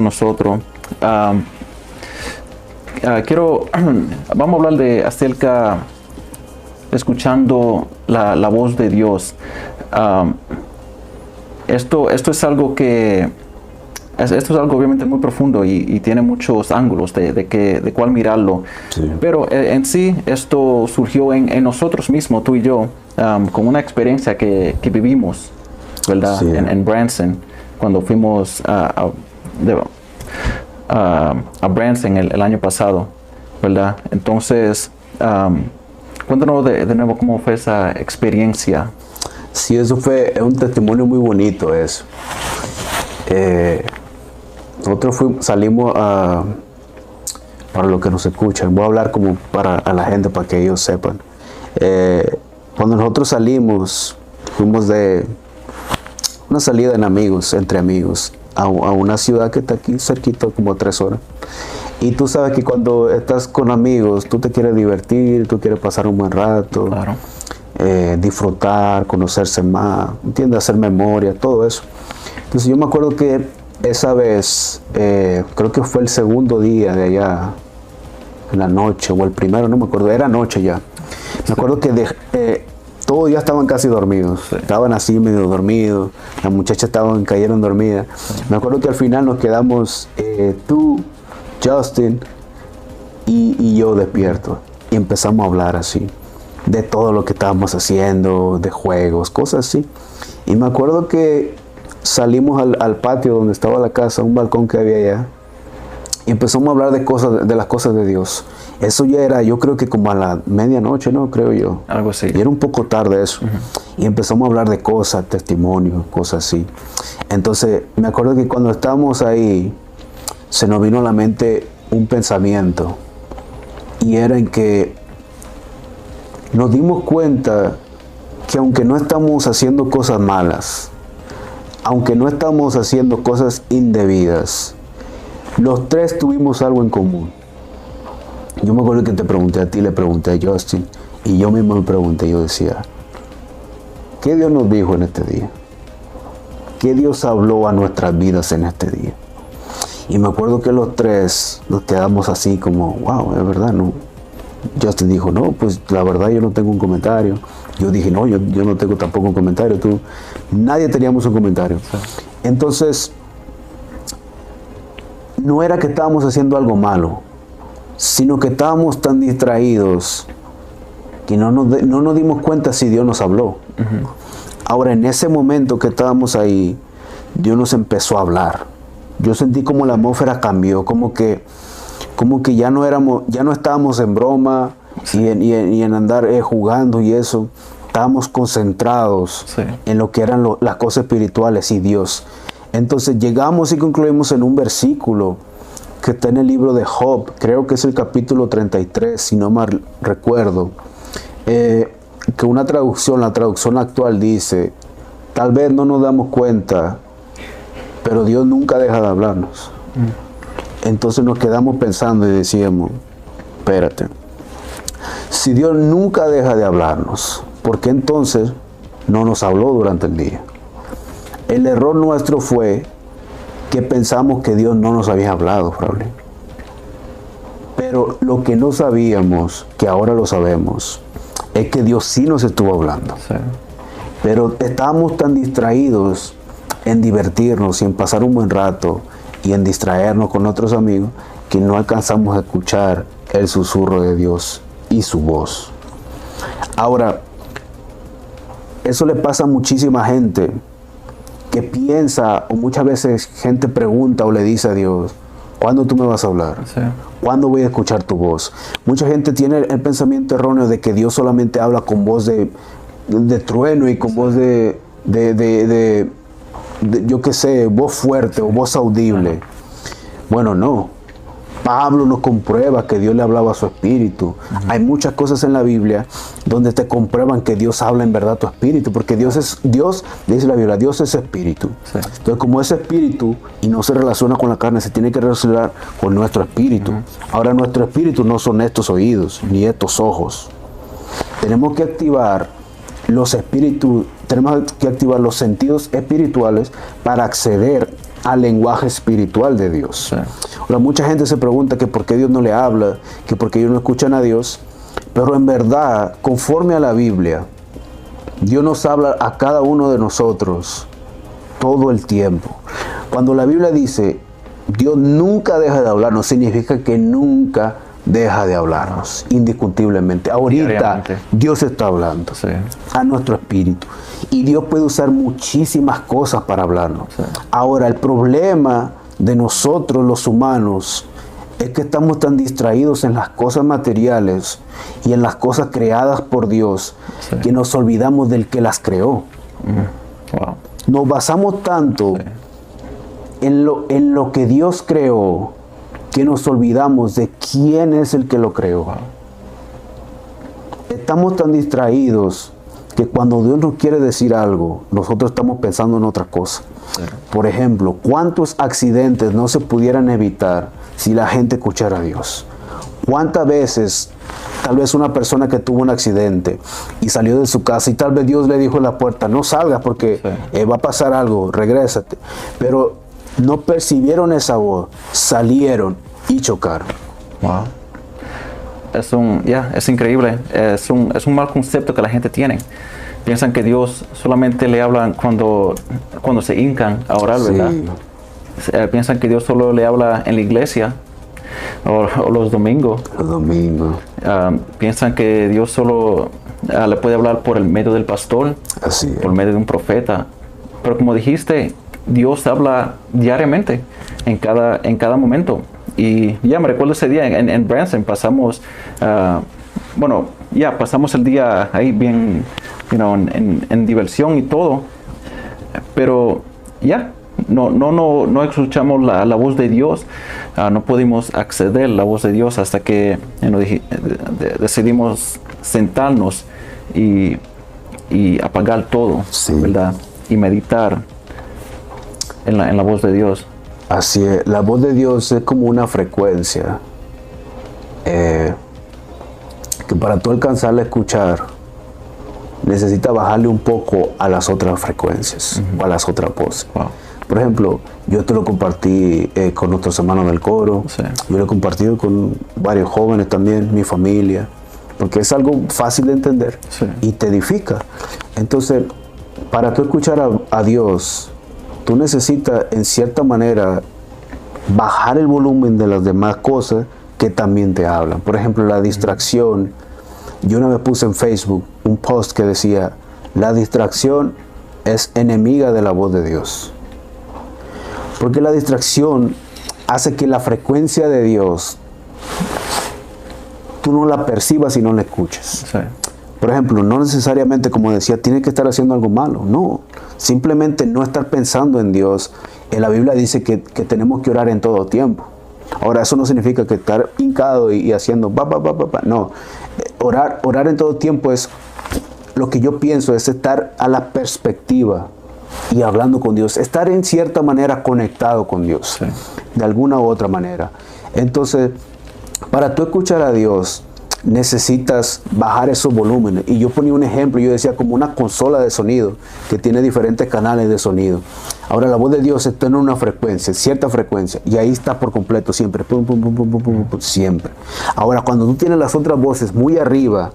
Speaker 1: nosotros. Vamos a hablar acerca escuchando la voz de Dios. Esto es algo obviamente muy profundo y tiene muchos ángulos de cuál mirarlo. Sí. Pero en sí esto surgió en nosotros mismos, tú y yo, con una experiencia que vivimos, ¿verdad? Sí. En Branson, cuando fuimos a Branson el año pasado, ¿verdad? Entonces, cuéntanos de nuevo cómo fue esa experiencia.
Speaker 2: Sí, eso fue un testimonio muy bonito eso. Nosotros salimos para los que nos escuchan, voy a hablar como a la gente para que ellos sepan. Cuando nosotros salimos, fuimos de una salida entre amigos, a una ciudad que está aquí cerquita, como 3 horas. Y tú sabes que cuando estás con amigos, tú te quieres divertir, tú quieres pasar un buen rato, claro. Disfrutar, conocerse más, ¿entiendes? Hacer memoria, todo eso. Entonces yo me acuerdo que esa vez, creo que fue el segundo día de allá, en la noche, o el primero, no me acuerdo, era noche ya. Me acuerdo que todos ya estaban casi dormidos, sí. Estaban así medio dormidos, las muchachas cayeron dormidas. Sí. Me acuerdo que al final nos quedamos tú, Justin y yo despierto y empezamos a hablar así de todo lo que estábamos haciendo, de juegos, cosas así. Y me acuerdo que salimos al patio donde estaba la casa, un balcón que había allá, y empezamos a hablar de las cosas de Dios. Eso ya era, yo creo que como a la medianoche, ¿no? Creo yo.
Speaker 1: Algo así.
Speaker 2: Y era un poco tarde eso. Uh-huh. Y empezamos a hablar de cosas, testimonios, cosas así. Entonces, me acuerdo que cuando estábamos ahí, se nos vino a la mente un pensamiento. Y era en que nos dimos cuenta que aunque no estamos haciendo cosas malas, aunque no estamos haciendo cosas indebidas, los tres tuvimos algo en común. Yo me acuerdo que te pregunté a ti, le pregunté a Justin, y yo mismo me pregunté, yo decía, ¿qué Dios nos dijo en este día? ¿Qué Dios habló a nuestras vidas en este día? Y me acuerdo que los tres nos quedamos así como, wow, es verdad, ¿no? Justin dijo, no, pues la verdad yo no tengo un comentario. Yo dije, no, yo no tengo tampoco un comentario. Nadie teníamos un comentario. Entonces, no era que estábamos haciendo algo malo, sino que estábamos tan distraídos que no nos dimos cuenta si Dios nos habló. Uh-huh. Ahora, en ese momento que estábamos ahí, Dios nos empezó a hablar. Yo sentí como la atmósfera cambió, como que ya no estábamos en broma y en andar jugando y eso. Estábamos concentrados en lo que eran las cosas espirituales y Dios. Entonces llegamos y concluimos en un versículo que está en el libro de Job, creo que es el capítulo 33, si no mal recuerdo, que la traducción actual dice, tal vez no nos damos cuenta, pero Dios nunca deja de hablarnos. Entonces nos quedamos pensando y decíamos, espérate, si Dios nunca deja de hablarnos, ¿por qué entonces no nos habló durante el día? El error nuestro fue que pensamos que Dios no nos había hablado, Fraule. Pero lo que no sabíamos, que ahora lo sabemos, es que Dios sí nos estuvo hablando. Sí. Pero estábamos tan distraídos en divertirnos y en pasar un buen rato y en distraernos con otros amigos que no alcanzamos a escuchar el susurro de Dios y su voz. Ahora, eso le pasa a muchísima gente que piensa, o muchas veces gente pregunta o le dice a Dios, ¿cuándo tú me vas a hablar? Sí. ¿Cuándo voy a escuchar tu voz? Mucha gente tiene el pensamiento erróneo de que Dios solamente habla con voz de trueno y con voz yo qué sé, voz fuerte o voz audible. Bueno, no. Pablo nos comprueba que Dios le hablaba a su espíritu. Hay muchas cosas en la Biblia donde te comprueban que Dios habla en verdad a tu espíritu, porque Dios, dice la Biblia, Dios es espíritu. Sí. Entonces, como es espíritu y no se relaciona con la carne, se tiene que relacionar con nuestro espíritu. Ahora, nuestro espíritu no son estos oídos ni estos ojos. Tenemos que activar los espíritus, tenemos que activar los sentidos espirituales para acceder al lenguaje espiritual de Dios. Sí. Ahora, mucha gente se pregunta que por qué Dios no le habla, que por qué ellos no escuchan a Dios, pero en verdad, conforme a la Biblia, Dios nos habla a cada uno de nosotros todo el tiempo. Cuando la Biblia dice Dios nunca deja de hablarnos, significa que nunca deja de hablarnos, indiscutiblemente. Ahorita Dios está hablando a nuestro espíritu y Dios puede usar muchísimas cosas para hablarnos. Ahora, el problema de nosotros los humanos es que estamos tan distraídos en las cosas materiales y en las cosas creadas por Dios que nos olvidamos del que las creó. Wow. Nos basamos tanto en lo que Dios creó que nos olvidamos de quién es el que lo creó. Wow. Estamos tan distraídos que cuando Dios nos quiere decir algo, nosotros estamos pensando en otra cosa. Sí. Por ejemplo, ¿cuántos accidentes no se pudieran evitar si la gente escuchara a Dios? ¿Cuántas veces tal vez una persona que tuvo un accidente y salió de su casa y tal vez Dios le dijo en la puerta, no salgas porque va a pasar algo, regrésate? Pero no percibieron esa voz, salieron y chocaron.
Speaker 1: Wow. Es increíble. Es un mal concepto que la gente tiene. Piensan que Dios solamente le habla cuando se hincan a orar, ¿verdad? Piensan que Dios solo le habla en la iglesia o los domingos. Piensan que Dios solo le puede hablar por el medio del pastor, por medio de un profeta. Pero como dijiste, Dios habla diariamente, en cada momento. Y me recuerdo ese día en Branson, pasamos el día ahí bien, en diversión y todo. Pero no escuchamos la voz de Dios, no pudimos acceder a la voz de Dios hasta que decidimos sentarnos y apagar todo, ¿verdad? Y meditar en la voz de Dios.
Speaker 2: Así es, la voz de Dios es como una frecuencia que para tú alcanzarla a escuchar necesita bajarle un poco a las otras frecuencias o a las otras voces. Wow. Por ejemplo, yo te lo compartí con nuestros hermanos del coro, yo lo he compartido con varios jóvenes también, mi familia, porque es algo fácil de entender y te edifica. Entonces, para tú escuchar a Dios, tú necesitas, en cierta manera, bajar el volumen de las demás cosas que también te hablan. Por ejemplo, la distracción. Yo una vez puse en Facebook un post que decía, la distracción es enemiga de la voz de Dios. Porque la distracción hace que la frecuencia de Dios tú no la percibas y no la escuches.
Speaker 1: Sí.
Speaker 2: Por ejemplo, no necesariamente, como decía, tienes que estar haciendo algo malo. No, simplemente no estar pensando en Dios. En la Biblia dice que tenemos que orar en todo tiempo. Ahora, eso no significa que estar hincado y haciendo no. Orar en todo tiempo es, lo que yo pienso es estar a la perspectiva y hablando con Dios, estar en cierta manera conectado con Dios,
Speaker 1: Sí.
Speaker 2: de alguna u otra manera. Entonces, para tú escuchar a Dios, necesitas bajar esos volúmenes. Y yo ponía un ejemplo, yo decía como una consola de sonido que tiene diferentes canales de sonido. Ahora la voz de Dios está en una frecuencia, cierta frecuencia, y ahí está por completo siempre, pum, pum, pum, pum, pum, pum, pum, siempre. Ahora cuando tú tienes las otras voces muy arriba,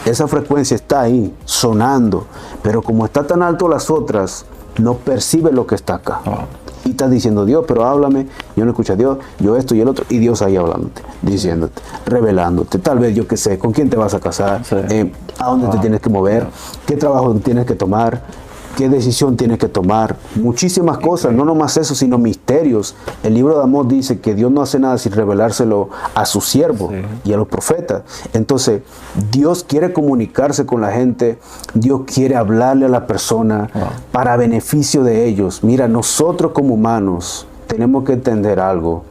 Speaker 2: esa frecuencia está ahí, sonando, pero como está tan alto las otras, no percibe lo que está acá.
Speaker 1: Oh.
Speaker 2: Y estás diciendo, Dios, pero háblame, yo no escucho a Dios, yo esto y el otro, y Dios ahí hablándote, diciéndote, revelándote, tal vez yo qué sé, con quién te vas a casar,
Speaker 1: Sí.
Speaker 2: a dónde te tienes que mover, qué trabajo tienes que tomar, qué decisión tienes que tomar, muchísimas cosas, no nomás eso, sino misterios. El libro de Amós dice que Dios no hace nada sin revelárselo a su siervo
Speaker 1: Sí.
Speaker 2: y a los profetas. Entonces, Dios quiere comunicarse con la gente, Dios quiere hablarle a la persona para beneficio de ellos. Mira, nosotros como humanos tenemos que entender algo,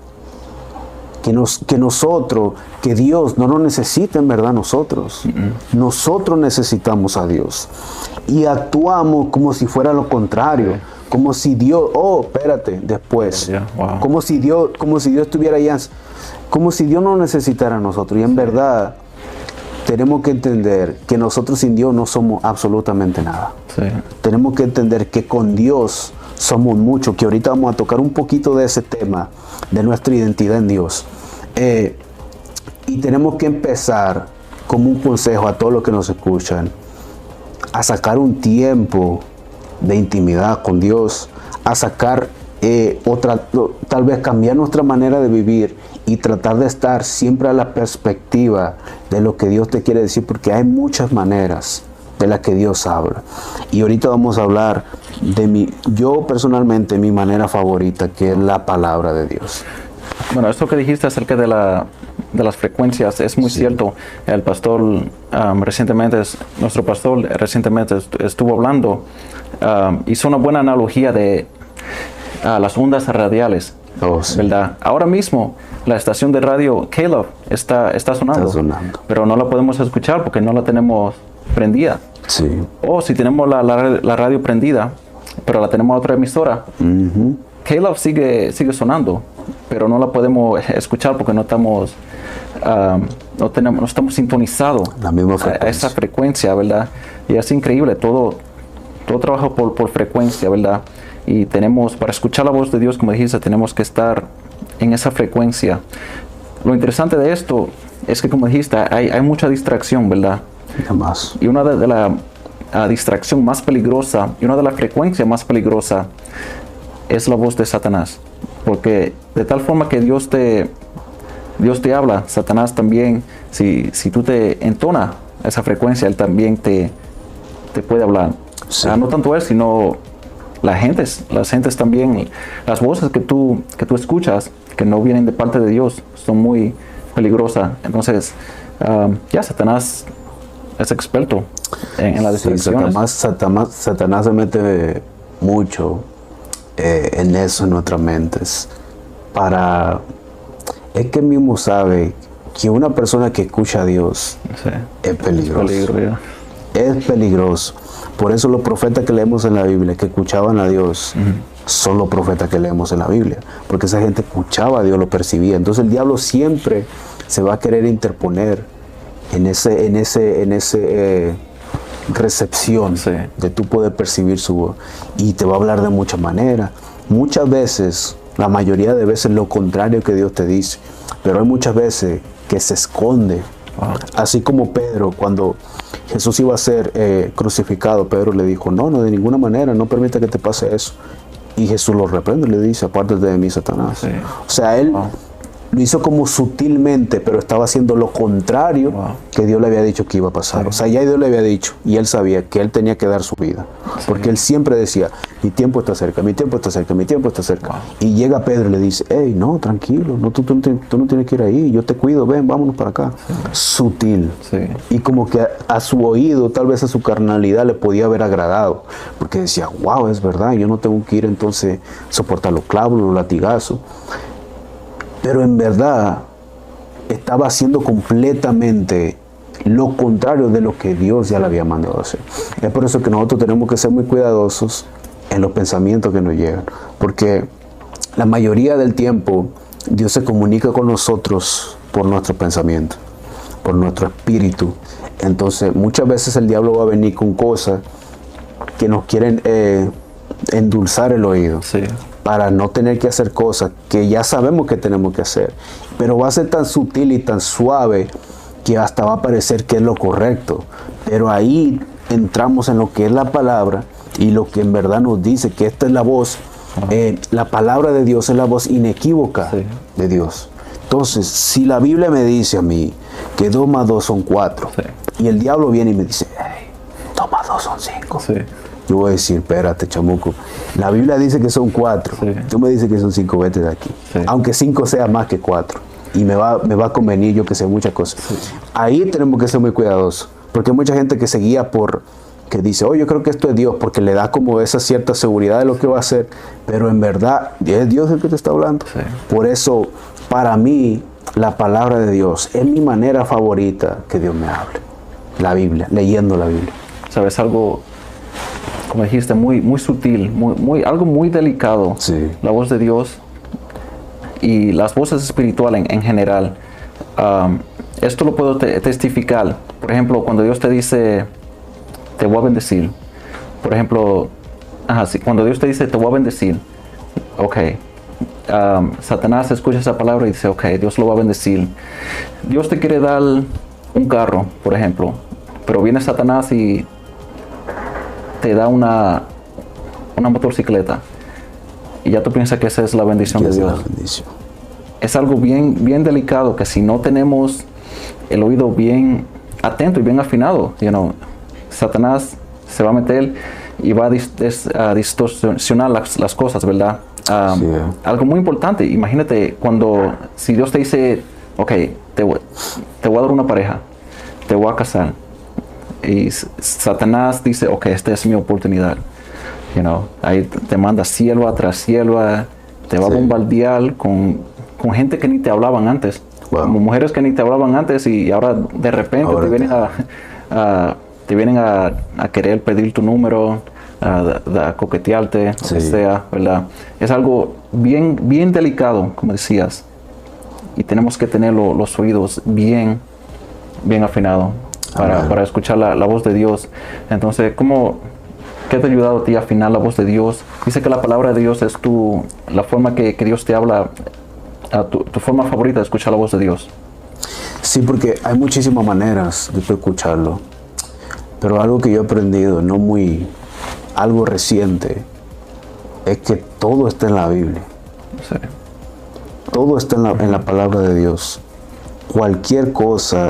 Speaker 2: que Dios no nos necesita en verdad nosotros. Nosotros necesitamos a Dios. Y actuamos como si fuera lo contrario. Como si Dios, espérate, después.
Speaker 1: Yeah, wow.
Speaker 2: Como si Dios estuviera allá. Como si Dios no necesitara a nosotros. Y en verdad, tenemos que entender que nosotros sin Dios no somos absolutamente nada.
Speaker 1: Sí.
Speaker 2: Tenemos que entender que con Dios somos mucho, que ahorita vamos a tocar un poquito de ese tema, de nuestra identidad en Dios. Y tenemos que empezar, como un consejo a todos los que nos escuchan, a sacar un tiempo de intimidad con Dios, a sacar tal vez cambiar nuestra manera de vivir y tratar de estar siempre a la perspectiva de lo que Dios te quiere decir, porque hay muchas maneras de las que Dios habla. Y ahorita vamos a hablar de yo personalmente, mi manera favorita, que es la palabra de Dios.
Speaker 1: Bueno, esto que dijiste acerca de las frecuencias es muy cierto. El pastor nuestro pastor recientemente estuvo hablando, hizo una buena analogía de las ondas radiales,
Speaker 2: Sí.
Speaker 1: ¿verdad? Ahora mismo la estación de radio Caleb está sonando, pero no la podemos escuchar porque no la tenemos prendida.
Speaker 2: Sí.
Speaker 1: O si tenemos la radio prendida, pero la tenemos a otra emisora, Caleb sigue sonando, pero no la podemos escuchar porque no estamos sintonizados
Speaker 2: La misma
Speaker 1: a
Speaker 2: frecuencia.
Speaker 1: esa frecuencia, ¿verdad? Y es increíble, todo trabaja por frecuencia, ¿verdad? Y para escuchar la voz de Dios, como dijiste, tenemos que estar en esa frecuencia. Lo interesante de esto es que, como dijiste, hay mucha distracción, ¿verdad?
Speaker 2: Nada más.
Speaker 1: Y una de la distracción más peligrosa y una de las frecuencias más peligrosas es la voz de Satanás. Porque de tal forma que Dios te habla, Satanás también, si tú te entonas esa frecuencia, él también te puede hablar.
Speaker 2: Sí.
Speaker 1: No tanto él, sino las gentes también, las voces que tú escuchas, que no vienen de parte de Dios, son muy peligrosas. Entonces, Satanás es experto en las distracciones.
Speaker 2: Satanás se mete mucho en eso en nuestras mentes. Es que él mismo sabe que una persona que escucha a Dios
Speaker 1: Sí.
Speaker 2: es peligroso.
Speaker 1: Peligro,
Speaker 2: Es peligroso. Por eso los profetas que leemos en la Biblia, que escuchaban a Dios, son los profetas que leemos en la Biblia. Porque esa gente escuchaba a Dios, lo percibía. Entonces el diablo siempre se va a querer interponer en ese recepción
Speaker 1: Sí.
Speaker 2: de tú poder percibir su voz. Y te va a hablar de muchas maneras. Muchas veces, la mayoría de veces, lo contrario que Dios te dice. Pero hay muchas veces que se esconde.
Speaker 1: Wow.
Speaker 2: Así como Pedro, cuando Jesús iba a ser crucificado, Pedro le dijo, no, de ninguna manera, no permita que te pase eso. Y Jesús lo reprende y le dice, apártate de mí, Satanás.
Speaker 1: Sí.
Speaker 2: O sea, él,
Speaker 1: Wow.
Speaker 2: lo hizo como sutilmente, pero estaba haciendo lo contrario
Speaker 1: Wow.
Speaker 2: que Dios le había dicho que iba a pasar.
Speaker 1: Sí.
Speaker 2: O sea, ya Dios le había dicho y él sabía que él tenía que dar su vida.
Speaker 1: Sí.
Speaker 2: Porque él siempre decía, mi tiempo está cerca, mi tiempo está cerca, mi tiempo está cerca.
Speaker 1: Wow.
Speaker 2: Y llega Pedro y le dice, hey, no, tranquilo, no, tú no tienes que ir ahí, yo te cuido, ven, vámonos para acá. Sutil.
Speaker 1: Sí.
Speaker 2: Y como que a su oído, tal vez a su carnalidad le podía haber agradado. Porque decía, wow, es verdad, yo no tengo que ir entonces soportar los clavos, los latigazos. Pero en verdad estaba haciendo completamente lo contrario de lo que Dios ya le había mandado a hacer. Es por eso que nosotros tenemos que ser muy cuidadosos en los pensamientos que nos llegan. Porque la mayoría del tiempo Dios se comunica con nosotros por nuestro pensamiento, por nuestro espíritu. Entonces muchas veces el diablo va a venir con cosas que nos quieren endulzar el oído.
Speaker 1: Sí.
Speaker 2: Para no tener que hacer cosas que ya sabemos que tenemos que hacer. Pero va a ser tan sutil y tan suave que hasta va a parecer que es lo correcto. Pero ahí entramos en lo que es la palabra y lo que en verdad nos dice que esta es la voz. La palabra de Dios es la voz inequívoca
Speaker 1: Sí.
Speaker 2: de Dios. Entonces, si la Biblia me dice a mí que 2 más 2 son 4
Speaker 1: Sí.
Speaker 2: y el diablo viene y me dice, hey, 2 más 2 son 5.
Speaker 1: Sí.
Speaker 2: Yo voy a decir, espérate, chamuco. La Biblia dice que son 4.
Speaker 1: Sí.
Speaker 2: Tú me dices que son 5, vete de aquí.
Speaker 1: Sí.
Speaker 2: Aunque 5 sea más que 4. Y me va a convenir, yo que sé, muchas cosas.
Speaker 1: Sí.
Speaker 2: Ahí tenemos que ser muy cuidadosos. Porque hay mucha gente que se guía por, que dice, oh, yo creo que esto es Dios, porque le da como esa cierta seguridad de lo que va a hacer. Pero en verdad, es Dios el que te está hablando.
Speaker 1: Sí.
Speaker 2: Por eso, para mí, la palabra de Dios es mi manera favorita que Dios me hable. La Biblia, leyendo la Biblia.
Speaker 1: Sabes, algo, como dijiste, muy sutil, algo muy delicado.
Speaker 2: Sí.
Speaker 1: La voz de Dios y las voces espirituales en general. Esto lo puedo testificar. Por ejemplo, cuando Dios te dice, te voy a bendecir. Por ejemplo, sí, cuando Dios te dice, te voy a bendecir. Ok. Satanás escucha esa palabra y dice, ok, Dios lo va a bendecir. Dios te quiere dar un carro, por ejemplo. Pero viene Satanás y te da una motocicleta. Y ya tú piensas que esa es la bendición de Dios. Es algo bien delicado, que si no tenemos el oído bien atento y bien afinado, Satanás se va a meter y va a distorsionar las cosas, ¿verdad?
Speaker 2: Sí.
Speaker 1: Algo muy importante, imagínate si Dios te dice, ok, te voy a dar una pareja, te voy a casar, y Satanás dice, ok, esta es mi oportunidad. Ahí te manda cielo tras cielo, te va a bombardear con gente que ni te hablaban antes.
Speaker 2: Wow.
Speaker 1: Como mujeres que ni te hablaban antes y ahora de repente te vienen a querer pedir tu número, a coquetearte, lo que sea, ¿verdad? Es algo bien delicado, como decías. Y tenemos que tener los oídos bien afinados para escuchar la voz de Dios. Entonces, ¿qué te ha ayudado a ti a afinar la voz de Dios? Dice que la palabra de Dios es la forma que Dios te habla, tu forma favorita de escuchar la voz de Dios.
Speaker 2: Sí, porque hay muchísimas maneras de escucharlo. Pero algo que yo he aprendido, algo reciente, es que todo está en la Biblia.
Speaker 1: Sí.
Speaker 2: Todo está en la palabra de Dios. Cualquier cosa,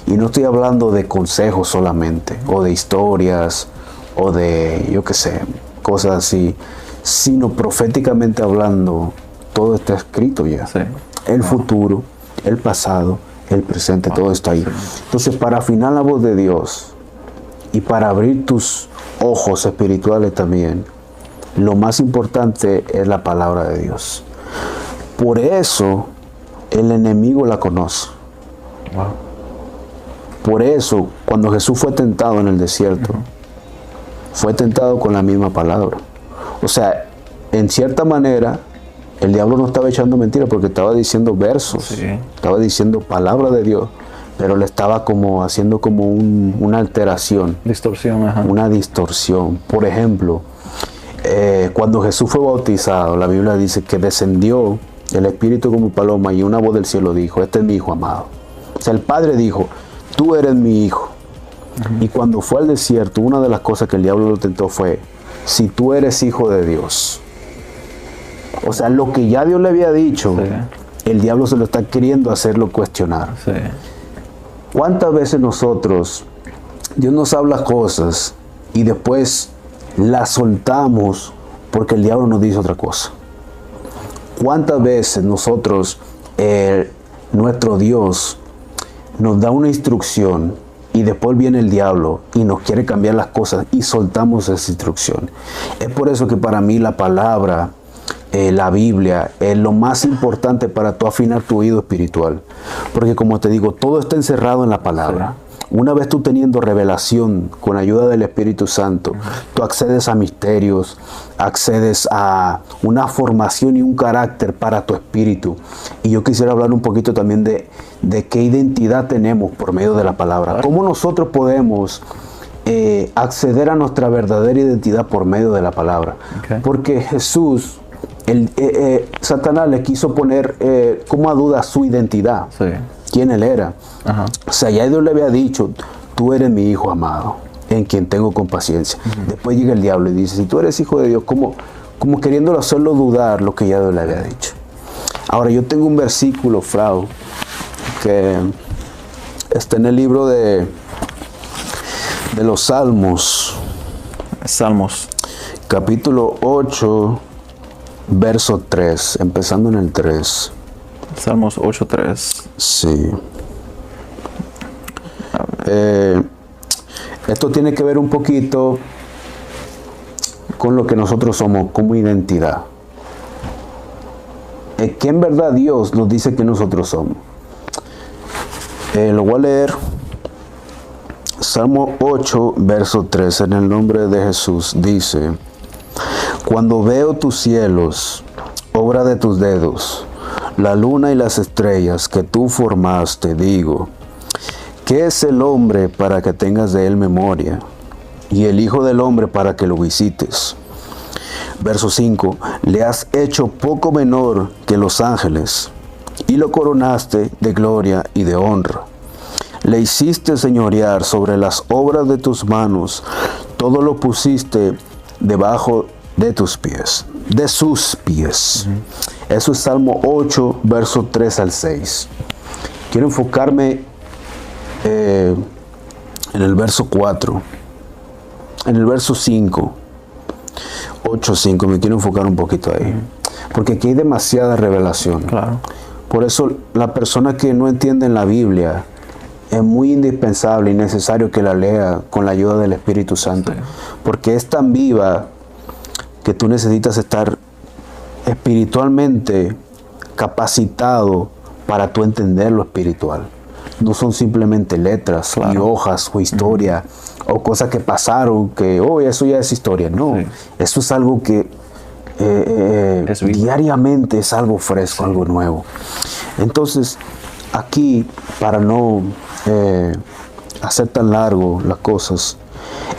Speaker 2: y no estoy hablando de consejos solamente, o de historias, o de, yo qué sé, cosas así, sino proféticamente hablando, todo está escrito ya.
Speaker 1: Sí.
Speaker 2: El futuro, el pasado, el presente, todo está ahí. Entonces, para afinar la voz de Dios y para abrir tus ojos espirituales también, lo más importante es la palabra de Dios. Por eso el enemigo la conoce.
Speaker 1: Wow.
Speaker 2: Por eso, cuando Jesús fue tentado en el desierto, fue tentado con la misma palabra. O sea, en cierta manera, el diablo no estaba echando mentiras porque estaba diciendo versos,
Speaker 1: Sí.
Speaker 2: estaba diciendo palabra de Dios, pero le estaba haciendo una alteración,
Speaker 1: Distorsión,
Speaker 2: una distorsión. Por ejemplo, cuando Jesús fue bautizado, la Biblia dice que descendió el Espíritu como paloma y una voz del cielo dijo, este es mi Hijo amado. O sea, el Padre dijo, tú eres mi Hijo. Y cuando fue al desierto, una de las cosas que el diablo lo tentó fue, si tú eres hijo de Dios. O sea, lo que ya Dios le había dicho,
Speaker 1: Sí.
Speaker 2: el diablo se lo está queriendo hacerlo cuestionar.
Speaker 1: Sí.
Speaker 2: ¿Cuántas veces nosotros, Dios nos habla cosas y después las soltamos porque el diablo nos dice otra cosa? ¿Cuántas veces nosotros, nuestro Dios, nos da una instrucción y después viene el diablo y nos quiere cambiar las cosas y soltamos esa instrucción? Es por eso que para mí la palabra, la Biblia, es lo más importante para tú afinar tu oído espiritual. Porque como te digo, todo está encerrado en la palabra. Sí. Una vez tú teniendo revelación con ayuda del Espíritu Santo, tú accedes a misterios, accedes a una formación y un carácter para tu espíritu. Y yo quisiera hablar un poquito también de qué identidad tenemos por medio de la palabra. Cómo nosotros podemos acceder a nuestra verdadera identidad por medio de la palabra. Okay. Porque Jesús, Satanás le quiso poner como a duda su identidad. Sí. Quién él era. Ajá. O sea, ya Dios le había dicho, tú eres mi hijo amado, en quien tengo compaciencia. Después llega el diablo y dice, si tú eres hijo de Dios, como queriéndolo hacerlo dudar lo que ya Dios le había dicho. Ahora, yo tengo un versículo, Frau, que está en el libro de los Salmos.
Speaker 1: Salmos.
Speaker 2: Capítulo 8, verso 3, empezando en el 3.
Speaker 1: Salmos 8:3.
Speaker 2: Sí. Esto tiene que ver un poquito con lo que nosotros somos como identidad. Que en verdad Dios nos dice que nosotros somos. Lo voy a leer. Salmo 8, verso 3, en el nombre de Jesús, dice: cuando veo tus cielos, obra de tus dedos, la luna y las estrellas que tú formaste, digo, ¿qué es el hombre para que tengas de él memoria? Y el hijo del hombre para que lo visites. Verso 5, le has hecho poco menor que los ángeles, y lo coronaste de gloria y de honra. Le hiciste señorear sobre las obras de tus manos, todo lo pusiste debajo de tus pies, de sus pies. Eso es Salmo 8, verso 3 al 6. Quiero enfocarme en el verso 4, en el verso 5, 8, 5, me quiero enfocar un poquito ahí, porque aquí hay demasiada revelación. Claro. Por eso la persona que no entiende en la Biblia, es muy indispensable y necesario que la lea con la ayuda del Espíritu Santo, sí, porque es tan viva que tú necesitas estar espiritualmente capacitado para tú entender lo espiritual. No son simplemente letras, claro, y hojas o historia, o cosas que pasaron, que eso ya es historia. No, sí, eso es algo que diariamente es algo fresco, sí, algo nuevo. Entonces, aquí, para no hacer tan largo las cosas,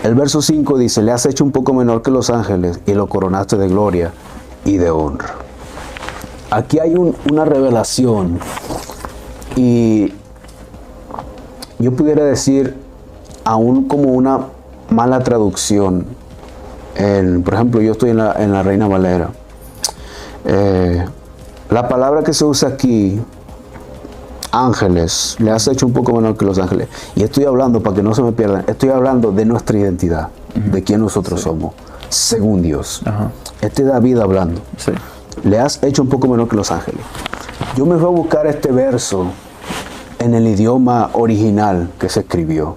Speaker 2: el verso 5 dice: le has hecho un poco menor que los ángeles y lo coronaste de gloria y de honra. Aquí hay una revelación, y yo pudiera decir, aún como una mala traducción, por ejemplo, yo estoy en la Reina Valera, la palabra que se usa aquí, ángeles, le has hecho un poco menor que los ángeles, y estoy hablando, para que no se me pierdan, estoy hablando de nuestra identidad, de quién nosotros, sí, somos, según Dios. Este es David hablando. Sí. Le has hecho un poco menor que los ángeles. Yo me voy a buscar este verso en el idioma original que se escribió.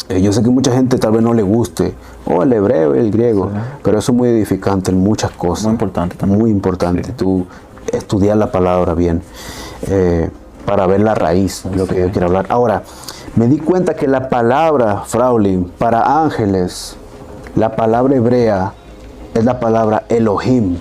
Speaker 2: Yo sé que mucha gente tal vez no le guste, el hebreo y el griego, sí, pero eso es muy edificante en muchas cosas. Muy importante también. Muy importante, sí, tú estudiar la palabra bien, para ver la raíz de lo que yo quiero hablar. Ahora, me di cuenta que la palabra, Fraulin, para ángeles, la palabra hebrea es la palabra Elohim.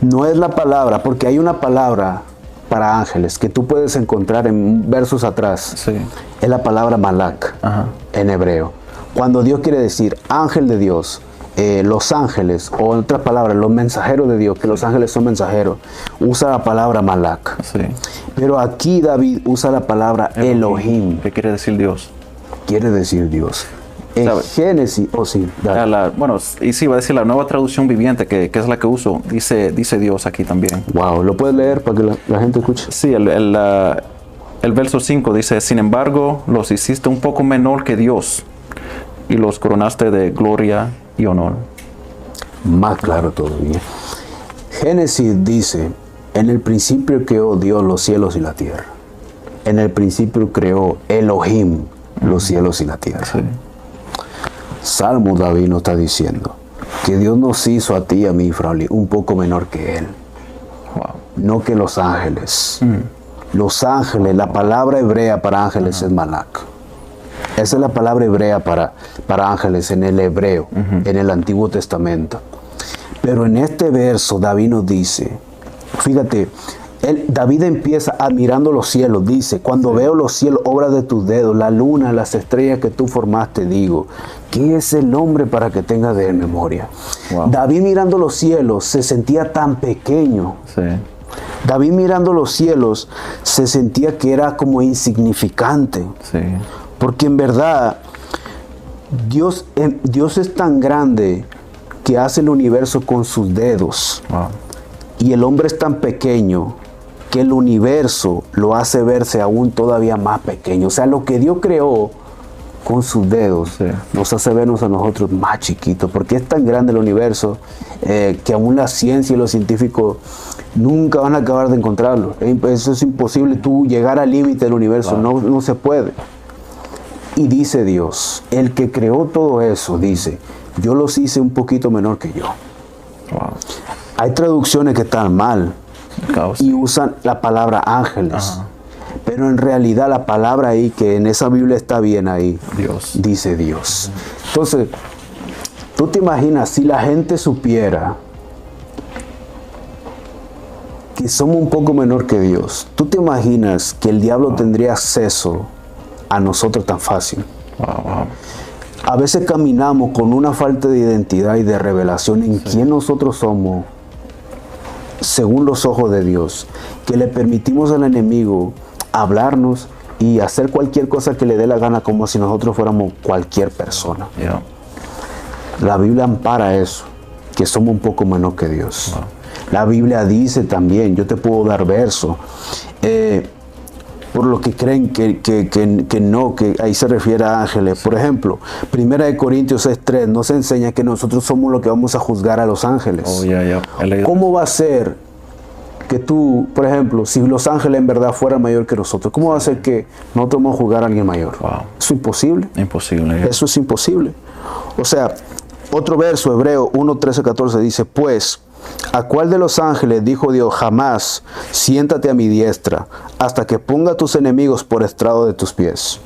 Speaker 2: No es la palabra, porque hay una palabra para ángeles que tú puedes encontrar en versos atrás. Sí. Es la palabra Malak, en hebreo. Cuando Dios quiere decir ángel de Dios, los ángeles, o en otras palabras, los mensajeros de Dios, que los ángeles son mensajeros, usa la palabra Malak. Sí. Pero aquí David usa la palabra Elohim.
Speaker 1: ¿Qué quiere decir Dios?
Speaker 2: Quiere decir Dios. En
Speaker 1: ¿Sabe?
Speaker 2: Génesis, sí, dale.
Speaker 1: Bueno, y sí, va a decir la nueva traducción viviente, que es la que uso, dice Dios aquí también.
Speaker 2: Wow, ¿lo puedes leer para que la gente escuche?
Speaker 1: Sí, el verso 5 dice, sin embargo, los hiciste un poco menor que Dios y los coronaste de gloria y honor.
Speaker 2: Más claro todavía. Génesis dice, en el principio creó Dios los cielos y la tierra. En el principio creó Elohim los cielos y la tierra.
Speaker 1: Sí.
Speaker 2: Salmo David nos está diciendo que Dios nos hizo a ti y a mí, Frauli, un poco menor que Él.
Speaker 1: Wow.
Speaker 2: No que los ángeles. Los ángeles, la palabra hebrea para ángeles es malak. Esa es la palabra hebrea para ángeles en el hebreo, en el Antiguo Testamento. Pero en este verso David nos dice, fíjate, David empieza admirando los cielos, dice, cuando veo los cielos, obra de tus dedos, la luna, las estrellas que tú formaste, digo, ¿qué es el hombre para que tenga de él memoria? Wow. David mirando los cielos se sentía tan pequeño. Sí. David mirando los cielos se sentía que era como insignificante. Sí. Porque en verdad, Dios es tan grande que hace el universo con sus dedos. Wow. Y el hombre es tan pequeño que el universo lo hace verse aún todavía más pequeño. O sea, lo que Dios creó con sus dedos nos hace vernos a nosotros más chiquitos, porque es tan grande el universo que aún la ciencia y los científicos nunca van a acabar de encontrarlo. Eso es imposible, tú llegar al límite del universo, no se puede. Y dice Dios, el que creó todo eso, dice, yo los hice un poquito menor que yo. Wow. Hay traducciones que están mal y usan la palabra ángeles. Pero en realidad la palabra ahí, que en esa Biblia está bien ahí, Dios. Dice Dios. Entonces, tú te imaginas si la gente supiera que somos un poco menor que Dios. ¿Tú te imaginas que el diablo tendría acceso a nosotros tan fácil? A veces caminamos con una falta de identidad y de revelación en quién nosotros somos, según los ojos de Dios, que le permitimos al enemigo hablarnos y hacer cualquier cosa que le dé la gana, como si nosotros fuéramos cualquier persona. Yeah. La Biblia ampara eso, que somos un poco menos que Dios. Wow. La Biblia dice también, yo te puedo dar versos, por lo que creen que no, que ahí se refiere a ángeles. Por ejemplo, 1 Corintios 6:3 nos enseña que nosotros somos los que vamos a juzgar a los ángeles. ¿Cómo va a ser que tú, por ejemplo, si los ángeles en verdad fueran mayor que nosotros, cómo va a ser que nosotros vamos a juzgar a alguien mayor? Wow. Eso es imposible. Imposible. Eso es imposible. O sea, otro verso, Hebreo 1:13-14 dice, pues, ¿a cuál de los ángeles dijo Dios jamás, siéntate a mi diestra, hasta que ponga a tus enemigos por estrado de tus pies?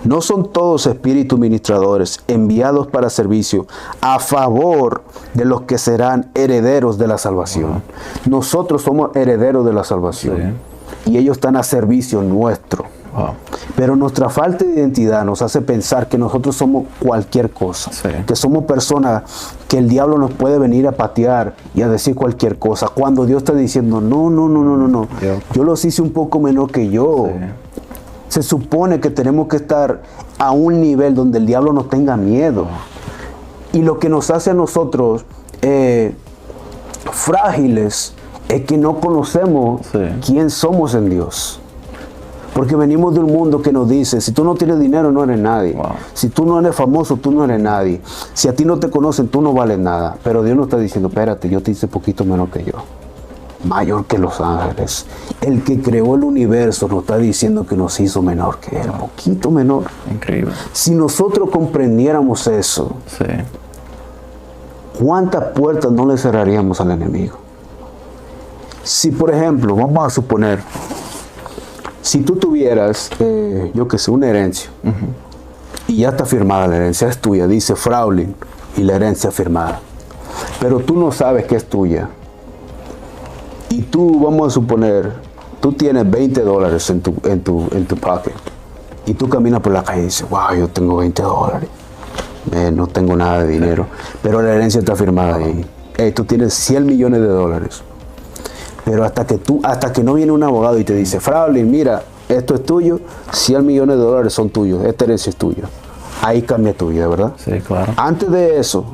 Speaker 2: ¿No son todos espíritus ministradores enviados para servicio a favor de los que serán herederos de la salvación? Nosotros somos herederos de la salvación y ellos están a servicio nuestro. Pero nuestra falta de identidad nos hace pensar que nosotros somos cualquier cosa, que somos personas que el diablo nos puede venir a patear y a decir cualquier cosa, cuando Dios está diciendo, no, yo los hice un poco menor que yo. Se supone que tenemos que estar a un nivel donde el diablo nos tenga miedo. Y lo que nos hace a nosotros frágiles es que no conocemos quién somos en Dios. Porque venimos de un mundo que nos dice, si tú no tienes dinero, no eres nadie. Wow. Si tú no eres famoso, tú no eres nadie. Si a ti no te conocen, tú no vales nada. Pero Dios nos está diciendo, espérate, yo te hice poquito menos que yo. Mayor que los ángeles. El que creó el universo nos está diciendo que nos hizo menor que Él. Poquito menor. Increíble. Si nosotros comprendiéramos eso, ¿cuántas puertas no le cerraríamos al enemigo? Si, por ejemplo, vamos a suponer, si tú tuvieras, yo qué sé, una herencia, y ya está firmada la herencia, es tuya, dice Fraulin, y la herencia firmada, pero tú no sabes que es tuya, y tú, vamos a suponer, tú tienes $20 en tu pocket, y tú caminas por la calle y dices, wow, yo tengo $20, no tengo nada de dinero, pero la herencia está firmada ahí, tú tienes $100 millones. Pero hasta que no viene un abogado y te dice, Fraulin, mira, esto es tuyo, $100 millones son tuyos, esta herencia es tuya. ahí cambia tu vida, ¿verdad?
Speaker 1: Sí, claro.
Speaker 2: Antes de eso,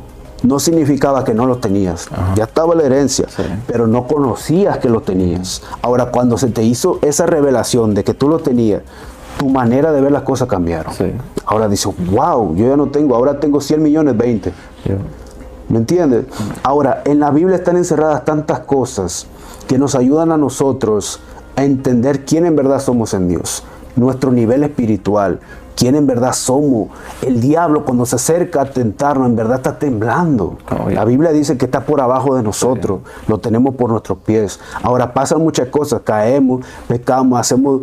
Speaker 2: no significaba que no lo tenías.
Speaker 1: Ajá.
Speaker 2: Ya estaba la herencia,
Speaker 1: Sí.
Speaker 2: pero no conocías que lo tenías. Ahora, cuando se te hizo esa revelación de que tú lo tenías, tu manera de ver las cosas cambiaron.
Speaker 1: Sí.
Speaker 2: Ahora dices, wow, yo ya no tengo, ahora tengo 100 millones, 20.
Speaker 1: Yo-
Speaker 2: ¿Me entiendes? Ahora, en la Biblia están encerradas tantas cosas que nos ayudan a nosotros a entender quién en verdad somos en Dios, nuestro nivel espiritual, quién en verdad somos. El diablo, cuando se acerca a tentarnos, en verdad está temblando.
Speaker 1: Oh, yeah.
Speaker 2: La Biblia dice que está por abajo de nosotros, lo tenemos por nuestros pies. Ahora, pasan muchas cosas, caemos, pecamos, hacemos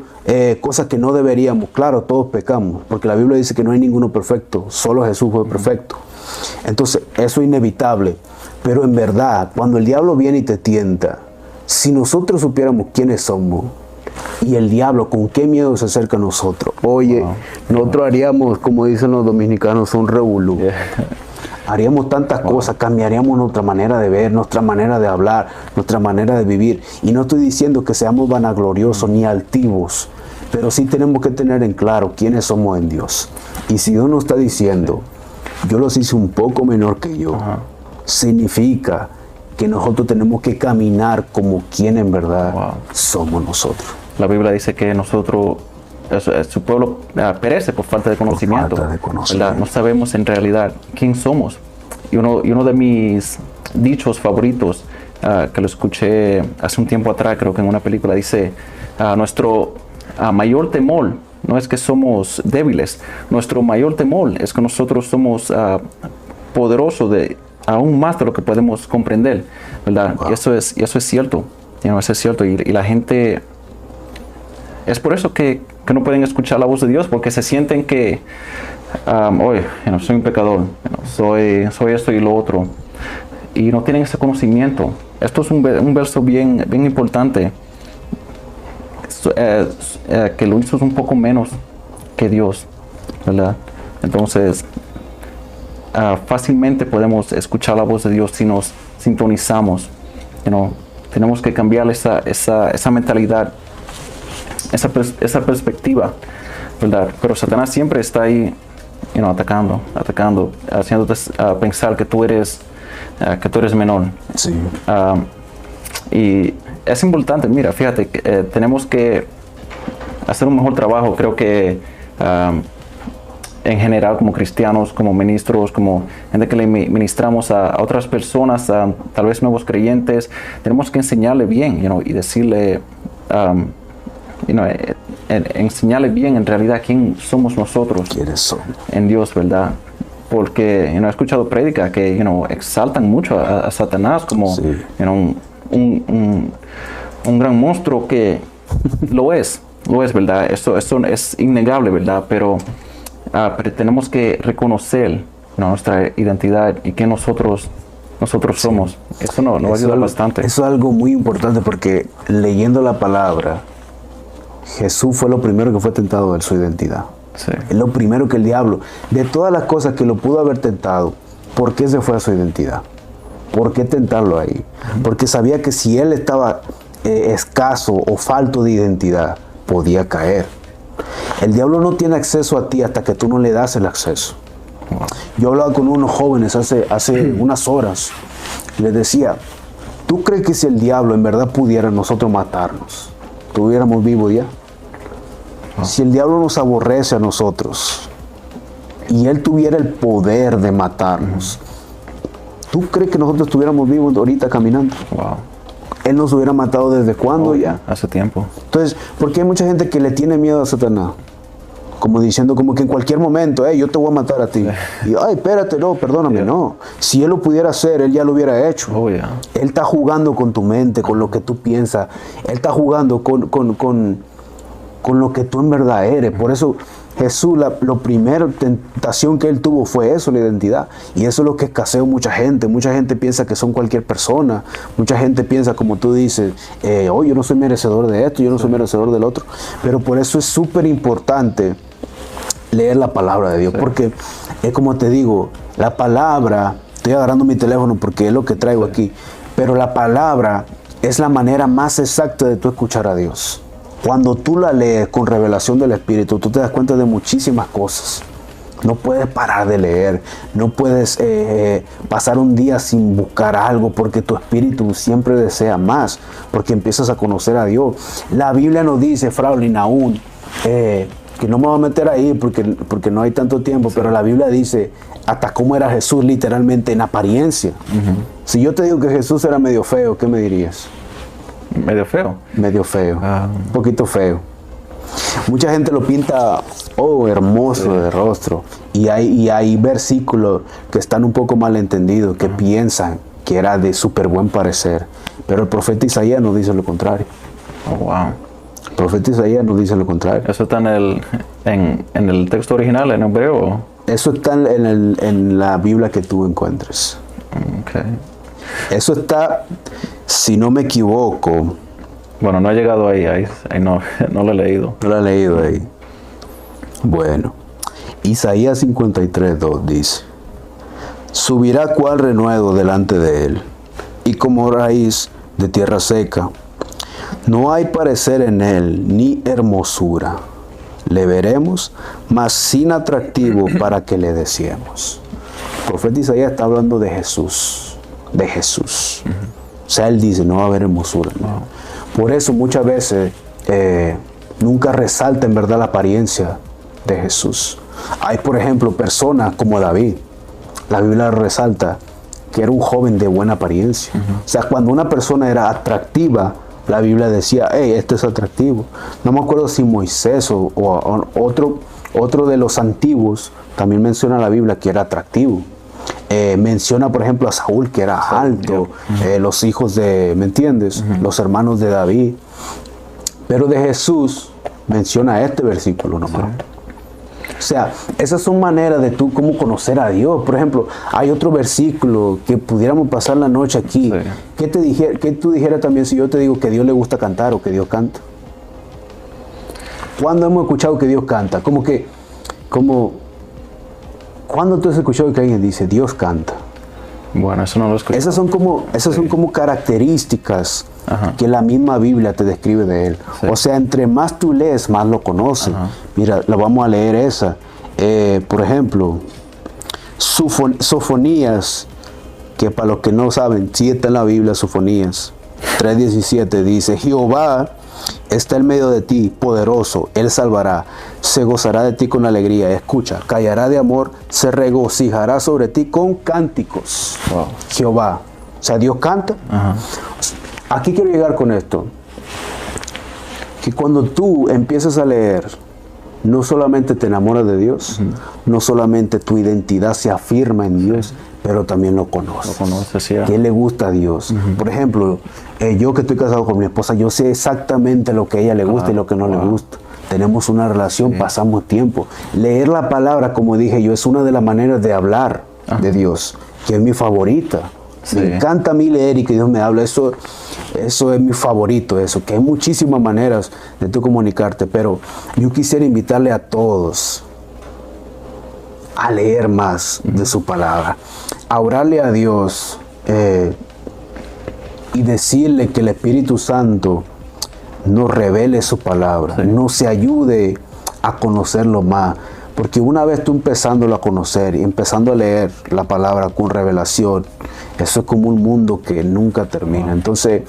Speaker 2: cosas que no deberíamos. Claro, todos pecamos, porque la Biblia dice que no hay ninguno perfecto, solo Jesús fue perfecto. Entonces, eso es inevitable. Pero en verdad, cuando el diablo viene y te tienta, si nosotros supiéramos quiénes somos y el diablo con qué miedo se acerca a nosotros, oye,
Speaker 1: Wow.
Speaker 2: nosotros haríamos, como dicen los dominicanos, un revolú.
Speaker 1: Yeah.
Speaker 2: Haríamos tantas cosas, cambiaríamos nuestra manera de ver, nuestra manera de hablar, nuestra manera de vivir. Y no estoy diciendo que seamos vanagloriosos ni altivos, pero sí tenemos que tener en claro quiénes somos en Dios. Y si Dios nos está diciendo, yo los hice un poco menor que yo,
Speaker 1: Ajá.
Speaker 2: significa que nosotros tenemos que caminar como quien en verdad
Speaker 1: Wow.
Speaker 2: somos nosotros.
Speaker 1: La Biblia dice que nosotros, su pueblo perece por falta de conocimiento.
Speaker 2: falta de conocimiento.
Speaker 1: ¿Verdad? No sabemos en realidad quién somos. Y uno de mis dichos favoritos, que lo escuché hace un tiempo atrás, creo que en una película, dice, nuestro mayor temor no es que somos débiles, nuestro mayor temor es que nosotros somos poderosos aún más de lo que podemos comprender, ¿verdad?
Speaker 2: Wow.
Speaker 1: Y eso es cierto, eso es cierto. Y la gente, es por eso que no pueden escuchar la voz de Dios, porque se sienten que, oye, soy un pecador, soy esto y lo otro, y no tienen ese conocimiento. Esto es un verso bien importante, que lo hizo un poco menos que Dios, ¿verdad? Entonces, fácilmente podemos escuchar la voz de Dios si nos sintonizamos. Tenemos que cambiar esa mentalidad, esa perspectiva, ¿verdad? Pero Satanás siempre está ahí, atacando, haciéndote pensar que tú eres menor.
Speaker 2: Sí.
Speaker 1: Y es importante, mira, fíjate, tenemos que hacer un mejor trabajo. Creo que en general, como cristianos, como ministros, como gente que le ministramos a otras personas, tal vez nuevos creyentes, tenemos que enseñarle bien, y decirle, enseñarle bien en realidad quién somos nosotros
Speaker 2: ¿Quiénes son?
Speaker 1: en Dios, ¿verdad? Porque he escuchado prédicas que exaltan mucho a Satanás como
Speaker 2: Sí.
Speaker 1: Un gran monstruo, que lo es, ¿verdad? Esto es innegable, ¿verdad? Pero tenemos que reconocer nuestra identidad y que nosotros somos. Eso nos va a ayudar bastante.
Speaker 2: Eso es algo muy importante, porque leyendo la palabra, Jesús fue lo primero que fue tentado de su identidad.
Speaker 1: Sí.
Speaker 2: Es lo primero que el diablo, de todas las cosas que lo pudo haber tentado, ¿por qué se fue a su identidad? ¿Por qué tentarlo ahí? Porque sabía que si él estaba escaso o falto de identidad, podía caer. El diablo no tiene acceso a ti hasta que tú no le das el acceso.
Speaker 1: Wow.
Speaker 2: Yo hablaba con unos jóvenes hace unas horas y les decía, ¿tú crees que si el diablo en verdad pudiera nosotros matarnos, estuviéramos vivos ya? Si el diablo nos aborrece a nosotros y él tuviera el poder de matarnos, ¿tú crees que nosotros estuviéramos vivos ahorita caminando?
Speaker 1: Wow.
Speaker 2: Él nos hubiera matado desde cuándo ya.
Speaker 1: Hace tiempo.
Speaker 2: Entonces, ¿por qué hay mucha gente que le tiene miedo a Satanás? Como diciendo, como que en cualquier momento, yo te voy a matar a ti. Y, ay, espérate, no, perdóname,
Speaker 1: Yeah.
Speaker 2: no. Si él lo pudiera hacer, él ya lo hubiera hecho.
Speaker 1: Oh, yeah.
Speaker 2: Él está jugando con tu mente, con lo que tú piensas. Él está jugando con lo que tú en verdad eres. Por eso Jesús, lo primera tentación que él tuvo fue eso, la identidad. Y eso es lo que escaseó mucha gente. Mucha gente piensa que son cualquier persona. Mucha gente piensa, como tú dices, yo no soy merecedor de esto, yo no soy merecedor del otro. Pero por eso es súper importante leer la palabra de Dios.
Speaker 1: Sí.
Speaker 2: Porque es como te digo, la palabra, estoy agarrando mi teléfono porque es lo que traigo aquí, pero la palabra es la manera más exacta de tú escuchar a Dios. Cuando tú la lees con revelación del Espíritu, tú te das cuenta de muchísimas cosas. No puedes parar de leer, no puedes pasar un día sin buscar algo, porque tu espíritu siempre desea más, porque empiezas a conocer a Dios. La Biblia nos dice, Fraulín, aún, que no me voy a meter ahí porque no hay tanto tiempo, pero la Biblia dice hasta cómo era Jesús literalmente en apariencia. Si yo te digo que Jesús era medio feo, ¿qué me dirías?
Speaker 1: ¿Medio feo?
Speaker 2: Medio feo, un poquito feo. Mucha gente lo pinta, hermoso de rostro. Y hay versículos que están un poco mal entendidos, que piensan que era de súper buen parecer. Pero el profeta Isaías nos dice lo contrario.
Speaker 1: Oh, wow.
Speaker 2: El profeta Isaías nos dice lo contrario.
Speaker 1: ¿Eso está en el texto original, en hebreo?
Speaker 2: Eso está en la Biblia que tú encuentres.
Speaker 1: Okay.
Speaker 2: Eso está, si no me equivoco...
Speaker 1: Bueno, no he llegado ahí no lo he leído.
Speaker 2: No lo he leído ahí. Bueno, Isaías 53:2 dice: subirá cual renuevo delante de él, y como raíz de tierra seca. No hay parecer en él, ni hermosura. Le veremos, mas sin atractivo para que le deseemos. El profeta Isaías está hablando de Jesús. De Jesús. O sea, él dice, no va a haber hermosura. ¿No? Por eso muchas veces nunca resalta en verdad la apariencia de Jesús. Hay, por ejemplo, personas como David. La Biblia resalta que era un joven de buena apariencia. O sea, cuando una persona era atractiva, la Biblia decía, hey, este es atractivo. No me acuerdo si Moisés o otro de los antiguos también menciona la Biblia que era atractivo. Menciona, por ejemplo, a Saúl, que era alto, los hijos de, ¿me entiendes? Los hermanos de David. Pero de Jesús menciona este versículo nomás. O sea, esas son maneras de tú cómo conocer a Dios. Por ejemplo, hay otro versículo que pudiéramos pasar la noche aquí. ¿Qué tú dijeras también si yo te digo que a Dios le gusta cantar o que Dios canta? ¿Cuándo hemos escuchado que Dios canta? ¿Cuándo tú has escuchado que alguien dice Dios canta?
Speaker 1: Bueno, eso no lo he escuchado.
Speaker 2: Esas son como características que la misma Biblia te describe de Él.
Speaker 1: Sí.
Speaker 2: O sea, entre más tú lees, más lo conoces. Mira, la vamos a leer esa. Por ejemplo, Sofonías, que para los que no saben, sí está en la Biblia, Sofonías 3:17 dice, Jehová está en medio de ti, poderoso, Él salvará, se gozará de ti con alegría, escucha, callará de amor, se regocijará sobre ti con cánticos.
Speaker 1: Wow.
Speaker 2: Jehová, o sea, Dios canta. Aquí quiero llegar con esto, que cuando tú empiezas a leer, no solamente te enamoras de Dios, no solamente tu identidad se afirma en Dios, pero también lo conoces.
Speaker 1: Lo conoces, sí.
Speaker 2: ¿Qué le gusta a Dios? Por ejemplo, yo que estoy casado con mi esposa, yo sé exactamente lo que a ella le gusta y lo que no le gusta. Tenemos una relación, pasamos tiempo. Leer la palabra, como dije yo, es una de las maneras de hablar de Dios, que es mi favorita. Me encanta a mí leer y que Dios me habla. Eso es mi favorito, que hay muchísimas maneras de tú comunicarte, pero yo quisiera invitarle a todos a leer más de su palabra, a orarle a Dios y decirle que el Espíritu Santo nos revele su palabra, nos ayude a conocerlo más. Porque una vez tú empezándolo a conocer y empezando a leer la palabra con revelación, eso es como un mundo que nunca termina. Entonces,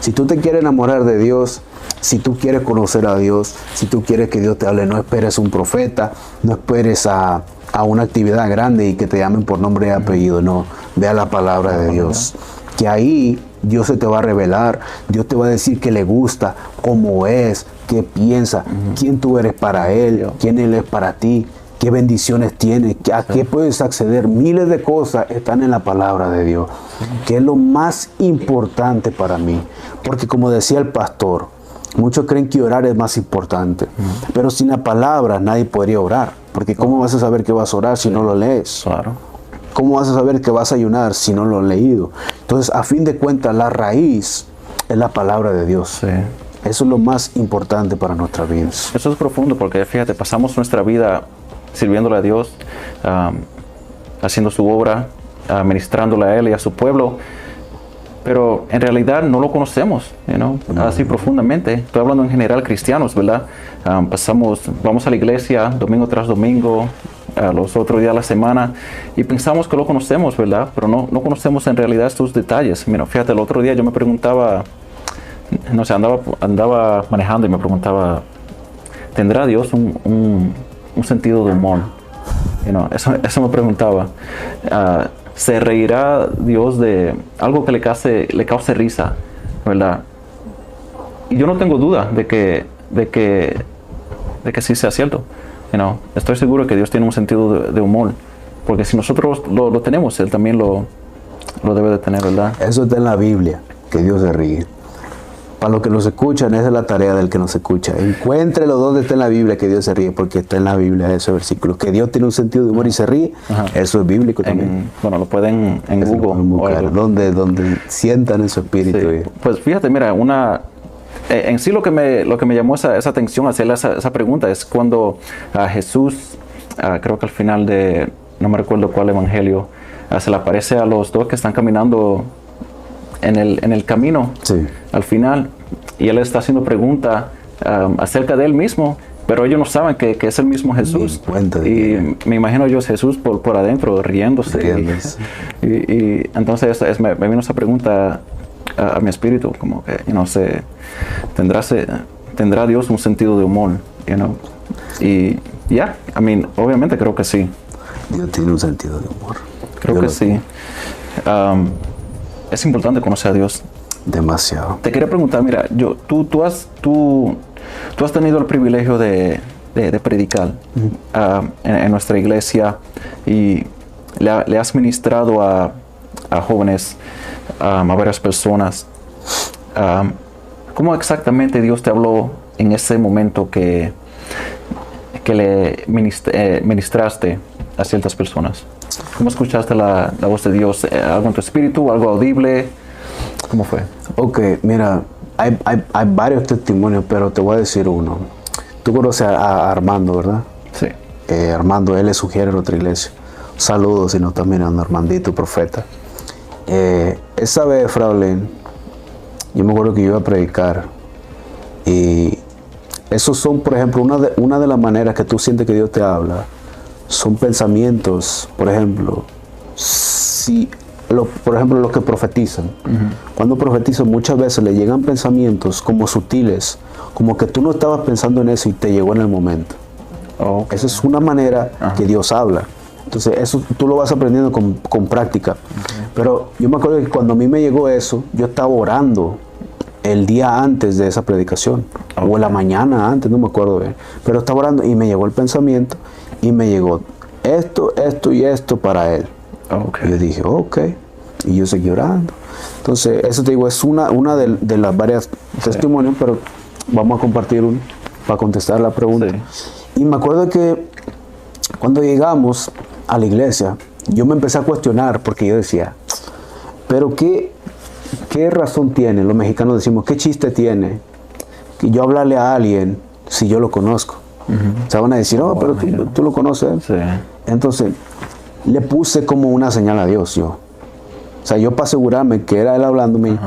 Speaker 2: si tú te quieres enamorar de Dios, si tú quieres conocer a Dios, si tú quieres que Dios te hable, no esperes a un profeta, no esperes a una actividad grande y que te llamen por nombre y apellido. No, ve a la palabra de Dios. Que ahí Dios se te va a revelar, Dios te va a decir que le gusta, cómo es, qué piensa, quién tú eres para Él, quién Él es para ti, qué bendiciones tiene, a qué puedes acceder. Miles de cosas están en la palabra de Dios, que es lo más importante para mí. Porque como decía el pastor, muchos creen que orar es más importante, pero sin la palabra nadie podría orar. Porque ¿cómo vas a saber que vas a orar si no lo lees?
Speaker 1: Claro.
Speaker 2: ¿Cómo vas a saber que vas a ayunar si no lo has leído? Entonces, a fin de cuentas, la raíz es la palabra de Dios.
Speaker 1: Sí.
Speaker 2: Eso es lo más importante para nuestras vidas.
Speaker 1: Eso es profundo porque, fíjate, pasamos nuestra vida sirviéndole a Dios, haciendo su obra, ministrándole a Él y a su pueblo, pero en realidad no lo conocemos, así profundamente. Estoy hablando en general cristianos, ¿verdad? Vamos a la iglesia domingo tras domingo, los otros días de la semana y pensamos que lo conocemos, ¿verdad? Pero no conocemos en realidad estos detalles. Mira, fíjate, el otro día yo me preguntaba, no sé, andaba manejando y me preguntaba, ¿tendrá Dios un sentido de humor? Eso me preguntaba. ¿Se reirá Dios de algo que le cause risa, verdad? Y yo no tengo duda de que sí sea cierto. Estoy seguro que Dios tiene un sentido de humor, porque si nosotros lo tenemos, Él también lo debe de tener, ¿verdad?
Speaker 2: Eso está en la Biblia, que Dios se ríe. Para los que nos escuchan, esa es la tarea del que nos escucha. Encuéntrelo donde está en la Biblia que Dios se ríe, porque está en la Biblia ese versículo. Que Dios tiene un sentido de humor y se ríe, eso es bíblico también.
Speaker 1: Bueno, lo pueden en Google.
Speaker 2: Donde sientan en su espíritu.
Speaker 1: Sí. Pues fíjate, mira, en sí lo que me llamó esa atención hacerle esa pregunta es cuando Jesús, creo que al final de, no me recuerdo cuál evangelio, se le aparece a los dos que están caminando en el camino,
Speaker 2: sí,
Speaker 1: al final, y él está haciendo pregunta acerca de él mismo, pero ellos no saben que es el mismo Jesús. Y me imagino yo Jesús por adentro riéndose. Y entonces me vino esa pregunta a mi espíritu, como que, no sé, ¿tendrá Dios un sentido de humor? Y obviamente creo que sí.
Speaker 2: Dios tiene un sentido de humor.
Speaker 1: Creo que sí. Es importante conocer a Dios.
Speaker 2: Demasiado.
Speaker 1: Te quería preguntar, mira, tú has tenido el privilegio de predicar en nuestra iglesia y le has ministrado a jóvenes, a varias personas. ¿Cómo exactamente Dios te habló en ese momento que le ministraste a ciertas personas? ¿Cómo escuchaste la voz de Dios? ¿Algo en tu espíritu? ¿Algo audible? ¿Cómo fue?
Speaker 2: Ok, mira, hay varios testimonios, pero te voy a decir uno. Tú conoces a Armando, ¿verdad?
Speaker 1: Sí.
Speaker 2: Armando, él es sugiere en otra iglesia. Saludos, sino también a Armandito, profeta. Esa vez, Fraulín, yo me acuerdo que yo iba a predicar y esos son, por ejemplo, una de las maneras que tú sientes que Dios te habla, son pensamientos, por ejemplo, por ejemplo, los que profetizan. Cuando profetizan muchas veces le llegan pensamientos como sutiles, como que tú no estabas pensando en eso y te llegó en el momento. Okay. Esa es una manera que Dios habla. Entonces eso tú lo vas aprendiendo con práctica. Pero yo me acuerdo que cuando a mí me llegó eso, yo estaba orando el día antes de esa predicación, o la mañana antes, no me acuerdo bien, pero estaba orando y me llegó el pensamiento y me llegó esto y esto para él. Y yo dije, ok, y yo seguí orando. Entonces eso te digo, es una de las varias testimonios, pero vamos a compartir uno para contestar la pregunta. Sí. Y me acuerdo que cuando llegamos a la iglesia, yo me empecé a cuestionar porque yo decía, pero ¿qué razón tiene? Los mexicanos decimos, ¿qué chiste tiene que yo hablarle a alguien si yo lo conozco? O sea, van a decir, oh, pero tú lo conoces. Sí. Entonces, le puse como una señal a Dios yo. O sea, yo para asegurarme que era Él hablándome,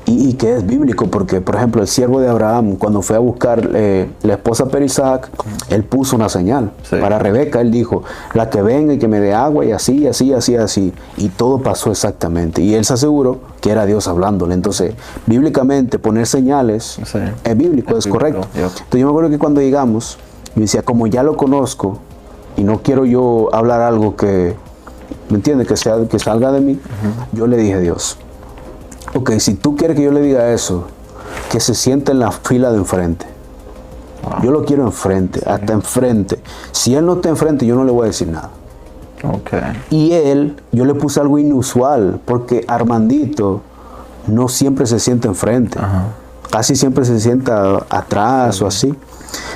Speaker 2: y que es bíblico, porque, por ejemplo, el siervo de Abraham, cuando fue a buscar la esposa para Isaac, él puso una señal. Sí. Para Rebeca, él dijo, la que venga y que me dé agua, y así. Y todo pasó exactamente. Y él se aseguró que era Dios hablándole. Entonces, bíblicamente, poner señales es bíblico, es correcto. Entonces, yo me acuerdo que cuando llegamos, yo decía, como ya lo conozco, y no quiero yo hablar algo que, ¿me entiendes? Que salga de mí, yo le dije a Dios, ok, si tú quieres que yo le diga eso, que se siente en la fila de enfrente. Yo lo quiero enfrente, hasta enfrente. Si él no está enfrente, yo no le voy a decir nada. Y yo le puse algo inusual, porque Armandito no siempre se siente enfrente. Casi siempre se sienta atrás o así.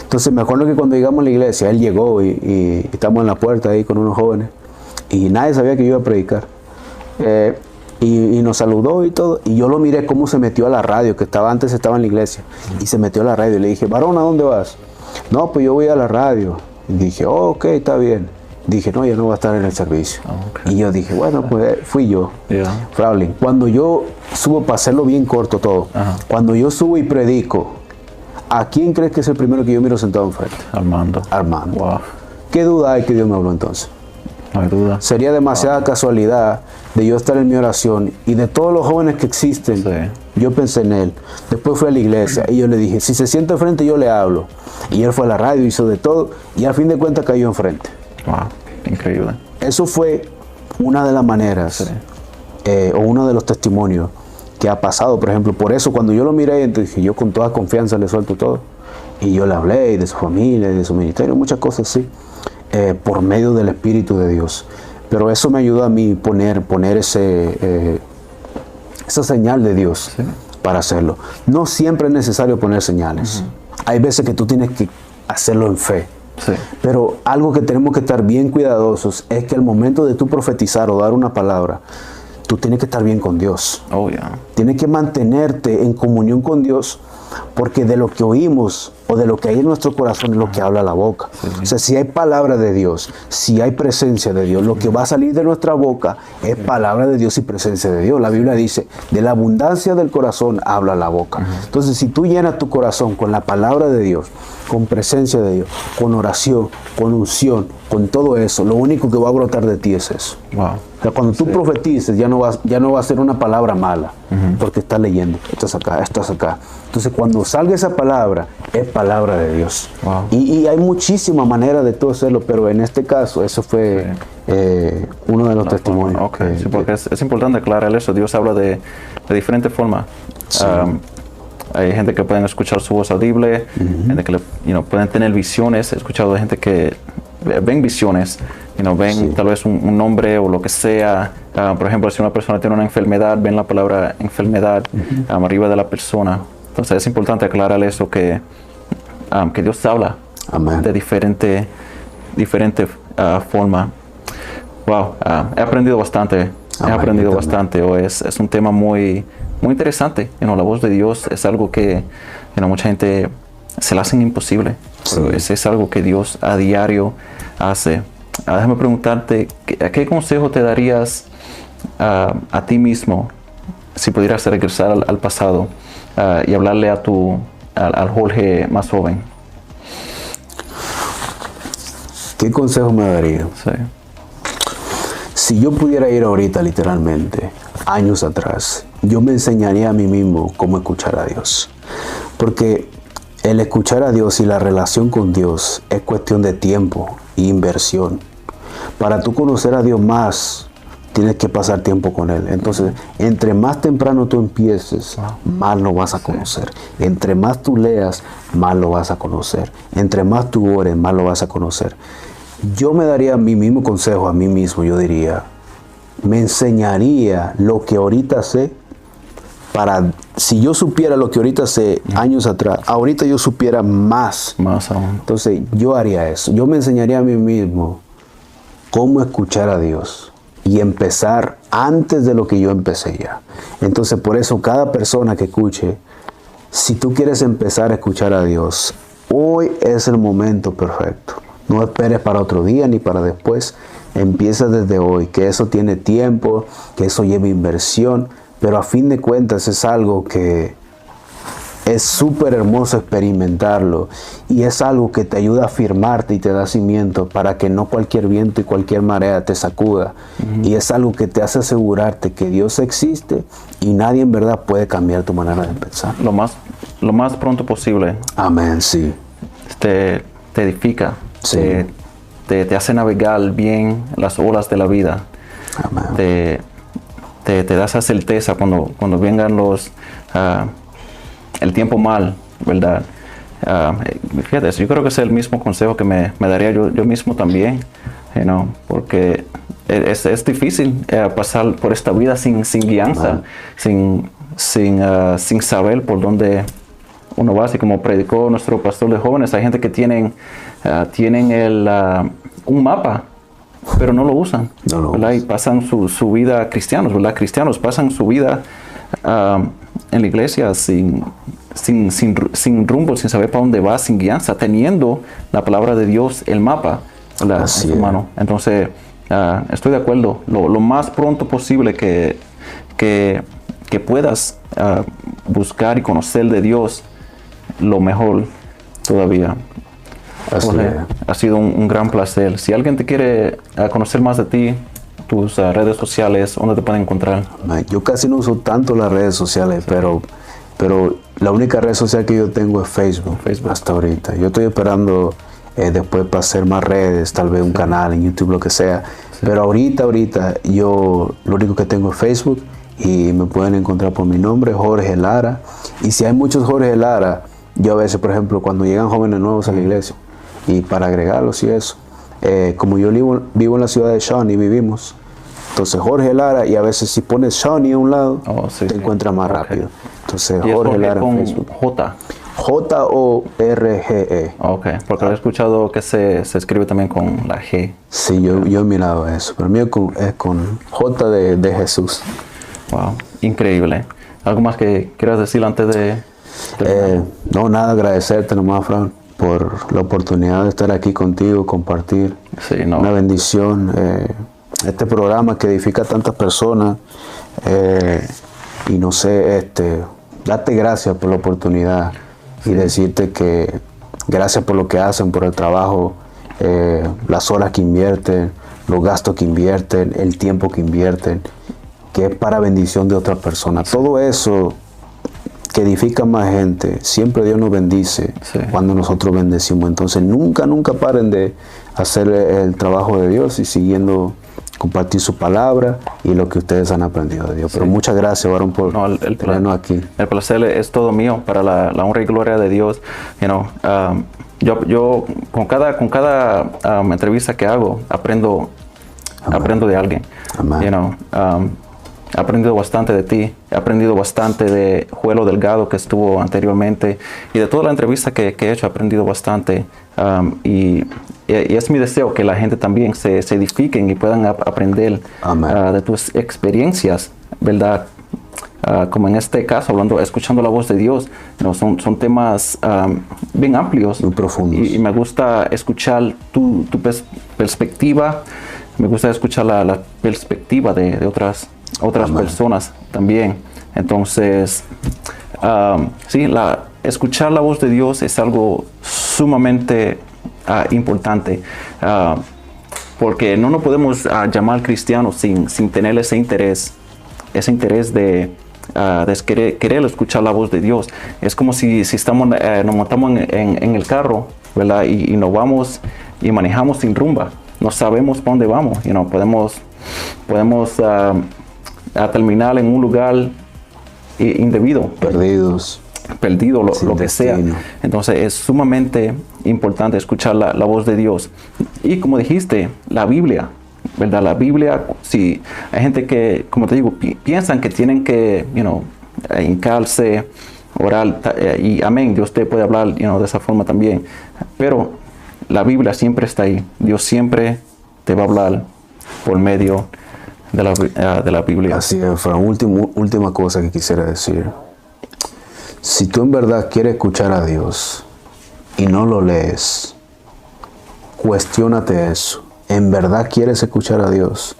Speaker 2: Entonces me acuerdo que cuando llegamos a la iglesia, él llegó y estamos en la puerta ahí con unos jóvenes. Y nadie sabía que yo iba a predicar. Y nos saludó y todo, y yo lo miré cómo se metió a la radio, que antes estaba en la iglesia, y se metió a la radio, y le dije, varón, ¿a dónde vas? No, pues yo voy a la radio. Y dije, oh, ok, está bien. Dije, no, ya no va a estar en el servicio. Y yo dije, bueno, pues fui yo, Fraulín. Cuando yo subo, para hacerlo bien corto todo, cuando yo subo y predico, ¿a quién crees que es el primero que yo miro sentado enfrente?
Speaker 1: Armando.
Speaker 2: Wow. ¿qué duda hay que Dios me habló entonces?
Speaker 1: No hay duda.
Speaker 2: Sería demasiada casualidad de yo estar en mi oración y de todos los jóvenes que existen, yo pensé en él. Después fui a la iglesia y yo le dije, si se sienta enfrente yo le hablo. Y él fue a la radio, hizo de todo y al fin de cuentas cayó enfrente.
Speaker 1: Wow, increíble.
Speaker 2: Eso fue una de las maneras o uno de los testimonios que ha pasado. Por ejemplo, por eso cuando yo lo miré, entonces dije, yo con toda confianza le suelto todo. Y yo le hablé de su familia, de su ministerio, muchas cosas así, por medio del Espíritu de Dios. Pero eso me ayudó a mí poner esa señal de Dios para hacerlo. No siempre es necesario poner señales. Hay veces que tú tienes que hacerlo en fe. Pero algo que tenemos que estar bien cuidadosos es que al momento de tú profetizar o dar una palabra, tú tienes que estar bien con Dios. Tienes que mantenerte en comunión con Dios, porque de lo que oímos o de lo que hay en nuestro corazón es lo que habla la boca. O sea, si hay palabra de Dios, si hay presencia de Dios, lo que va a salir de nuestra boca es palabra de Dios y presencia de Dios. La Biblia dice, de la abundancia del corazón habla la boca. Entonces, si tú llenas tu corazón con la palabra de Dios, con presencia de Dios, con oración, con unción, con todo eso, lo único que va a brotar de ti es eso. O sea, cuando tú profetices, ya no va a ser una palabra mala, porque estás leyendo, estás acá. Entonces, cuando salga esa palabra, es palabra de Dios. Y hay muchísimas maneras de todo hacerlo, pero en este caso, eso fue uno de los testimonios.
Speaker 1: Sí, porque es importante aclarar eso. Dios habla de diferentes formas. Hay gente que pueden escuchar su voz audible, gente que pueden tener visiones. He escuchado de gente que ven visiones, ven tal vez un nombre o lo que sea. Por ejemplo, si una persona tiene una enfermedad, ven la palabra enfermedad arriba de la persona. Entonces es importante aclarar eso, que Dios habla de diferente forma. Wow, he aprendido bastante. Hoy es un tema muy interesante. La voz de Dios es algo que mucha gente se le hace imposible. Pero es algo que Dios a diario hace. Déjame preguntarte, ¿qué consejo te darías a ti mismo si pudieras regresar al pasado y hablarle al Jorge más joven?
Speaker 2: ¿Qué consejo me daría? Si yo pudiera ir ahorita, literalmente, años atrás, yo me enseñaría a mí mismo cómo escuchar a Dios. Porque el escuchar a Dios y la relación con Dios es cuestión de tiempo e inversión. Para tú conocer a Dios más, tienes que pasar tiempo con Él. Entonces, entre más temprano tú empieces, más lo vas a conocer. Entre más tú leas, más lo vas a conocer. Entre más tú ores, más lo vas a conocer. Yo me daría mi mismo consejo a mí mismo, yo diría, me enseñaría lo que ahorita sé, si yo supiera lo que ahorita sé años atrás, ahorita yo supiera más aún. Entonces yo haría eso, yo me enseñaría a mí mismo cómo escuchar a Dios y empezar antes de lo que yo empecé ya. Entonces por eso cada persona que escuche, si tú quieres empezar a escuchar a Dios, hoy es el momento perfecto. No esperes para otro día ni para después. Empieza desde hoy, que eso tiene tiempo, que eso lleva inversión, pero a fin de cuentas es algo que es súper hermoso experimentarlo y es algo que te ayuda a afirmarte y te da cimiento para que no cualquier viento y cualquier marea te sacuda. Y es algo que te hace asegurarte que Dios existe y nadie en verdad puede cambiar tu manera de pensar.
Speaker 1: Lo más pronto posible.
Speaker 2: Amén, sí.
Speaker 1: Te edifica.
Speaker 2: Sí.
Speaker 1: Te hace navegar bien las olas de la vida.
Speaker 2: Amén.
Speaker 1: Te da esa certeza cuando vengan el tiempo mal, ¿verdad? Fíjate, yo creo que ese es el mismo consejo que me daría yo mismo también, porque es difícil pasar por esta vida sin guianza, sin saber por dónde uno va. Así como predicó nuestro pastor de jóvenes, hay gente que tienen un mapa, pero no lo usan, ¿verdad? Y pasan su vida cristianos, ¿verdad? Cristianos pasan su vida en la iglesia sin rumbo, sin saber para dónde va, sin guianza, teniendo la palabra de Dios, el mapa, ¿verdad? En su mano. Entonces, estoy de acuerdo. Lo más pronto posible que puedas buscar y conocer de Dios, lo mejor todavía.
Speaker 2: Así
Speaker 1: Jorge,
Speaker 2: es.
Speaker 1: ha sido un gran placer. Si alguien te quiere conocer más de ti, tus redes sociales, ¿dónde te pueden encontrar?
Speaker 2: Yo casi no uso tanto las redes sociales, pero la única red social que yo tengo es Facebook, hasta ahorita. Yo estoy esperando después para hacer más redes, tal vez un canal en YouTube, lo que sea. Pero ahorita yo lo único que tengo es Facebook y me pueden encontrar por mi nombre, Jorge Lara. Y si hay muchos Jorge Lara, yo a veces, por ejemplo, cuando llegan jóvenes nuevos a la iglesia, y para agregarlos y eso, como yo vivo en la ciudad de Shawnee, vivimos, entonces Jorge Lara, y a veces si pones Shawnee a un lado, te encuentras más rápido. Entonces Jorge Lara en Facebook.
Speaker 1: J.
Speaker 2: Jorge.
Speaker 1: Ok, porque he escuchado que se escribe también con la G.
Speaker 2: Sí, yo he mirado eso, pero el mío es con J de Jesús.
Speaker 1: Wow, increíble. ¿Algo más que quieras decir antes de
Speaker 2: no, nada, agradecerte nomás, Fran, por la oportunidad de estar aquí contigo, compartir.
Speaker 1: Sí, no.
Speaker 2: Una bendición. Este programa que edifica a tantas personas, y no sé, darte gracias por la oportunidad y decirte que gracias por lo que hacen, por el trabajo, las horas que invierten, los gastos que invierten, el tiempo que invierten, que es para bendición de otras personas. Todo eso que edifica más gente, siempre Dios nos bendice cuando nosotros bendecimos. Entonces nunca paren de hacer el trabajo de Dios y siguiendo compartir su palabra y lo que ustedes han aprendido de Dios. Pero muchas gracias, varón, por tenernos aquí.
Speaker 1: El placer es todo mío, para la honra y gloria de Dios. Yo con cada entrevista que hago aprendo de alguien. He aprendido bastante de ti, he aprendido bastante de Juelo Delgado, que estuvo anteriormente, y de toda la entrevista que he hecho he aprendido bastante. Y es mi deseo que la gente también se edifiquen y puedan aprender de tus experiencias, ¿verdad? Como en este caso, escuchando la voz de Dios, son temas bien amplios,
Speaker 2: muy profundos.
Speaker 1: Y me gusta escuchar tu perspectiva, me gusta escuchar la perspectiva de otras personas también. Entonces, escuchar la voz de Dios es algo sumamente importante, porque no nos podemos llamar cristianos sin tener ese interés de querer escuchar la voz de Dios. Es como si nos montamos en el carro, ¿verdad? Y nos vamos y manejamos sin rumba. No sabemos para dónde vamos. Podemos terminar en un lugar indebido. Perdido, lo que sea. Entonces es sumamente importante escuchar la voz de Dios. Y como dijiste, la Biblia, ¿verdad? La Biblia, si hay gente que, como te digo, piensan que tienen que, hincarse, orar, y amén, Dios te puede hablar, de esa forma también. Pero la Biblia siempre está ahí. Dios siempre te va a hablar por medio de la Biblia.
Speaker 2: Así es, Fran. Última cosa que quisiera decir. Si tú en verdad quieres escuchar a Dios y no lo lees, cuestiónate eso. ¿En verdad quieres escuchar a Dios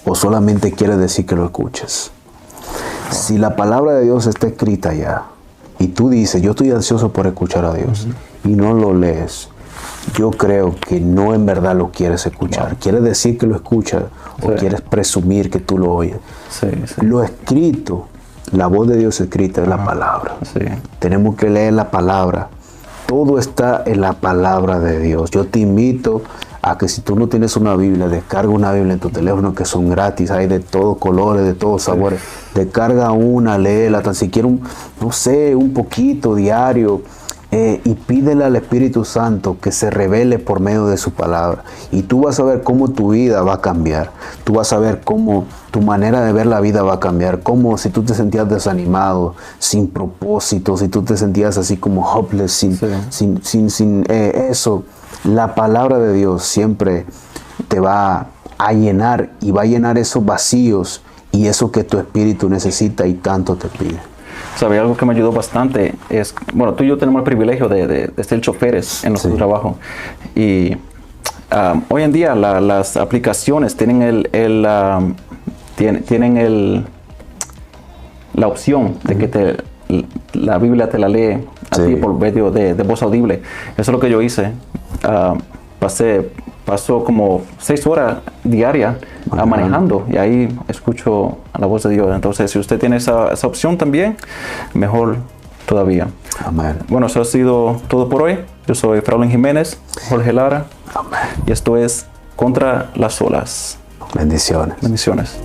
Speaker 2: o solamente quieres decir que lo escuches? Si la palabra de Dios está escrita ya y tú dices, yo estoy ansioso por escuchar a Dios, y no lo lees, yo creo que no en verdad lo quieres escuchar. ¿Quieres decir que lo escuchas o quieres presumir que tú lo oyes? Lo escrito, la voz de Dios escrita es la palabra. Tenemos que leer la palabra. Todo está en la palabra de Dios. Yo te invito a que si tú no tienes una Biblia, descarga una Biblia en tu teléfono, que son gratis, hay de todos colores, de todos sabores. Descarga una, léela, tan siquiera un poquito diario. Y pídele al Espíritu Santo que se revele por medio de su palabra. Y tú vas a ver cómo tu vida va a cambiar. Tú vas a ver cómo tu manera de ver la vida va a cambiar. Como si tú te sentías desanimado, sin propósito, si tú te sentías así como hopeless, sin eso. La palabra de Dios siempre te va a llenar y va a llenar esos vacíos y eso que tu espíritu necesita y tanto te pide.
Speaker 1: ¿Sabe? Algo que me ayudó bastante es, tú y yo tenemos el privilegio de ser choferes en nuestro trabajo. Y hoy en día las aplicaciones tienen la opción de que la Biblia te la lee a ti por medio de voz audible. Eso es lo que yo hice. paso como 6 horas diarias manejando, y ahí escucho la voz de Dios. Entonces, si usted tiene esa opción también, mejor todavía.
Speaker 2: Amén.
Speaker 1: Bueno, eso ha sido todo por hoy. Yo soy Fraulín Jiménez, Jorge Lara,
Speaker 2: Amén.
Speaker 1: y esto es Contra las Olas.
Speaker 2: Bendiciones.
Speaker 1: Bendiciones.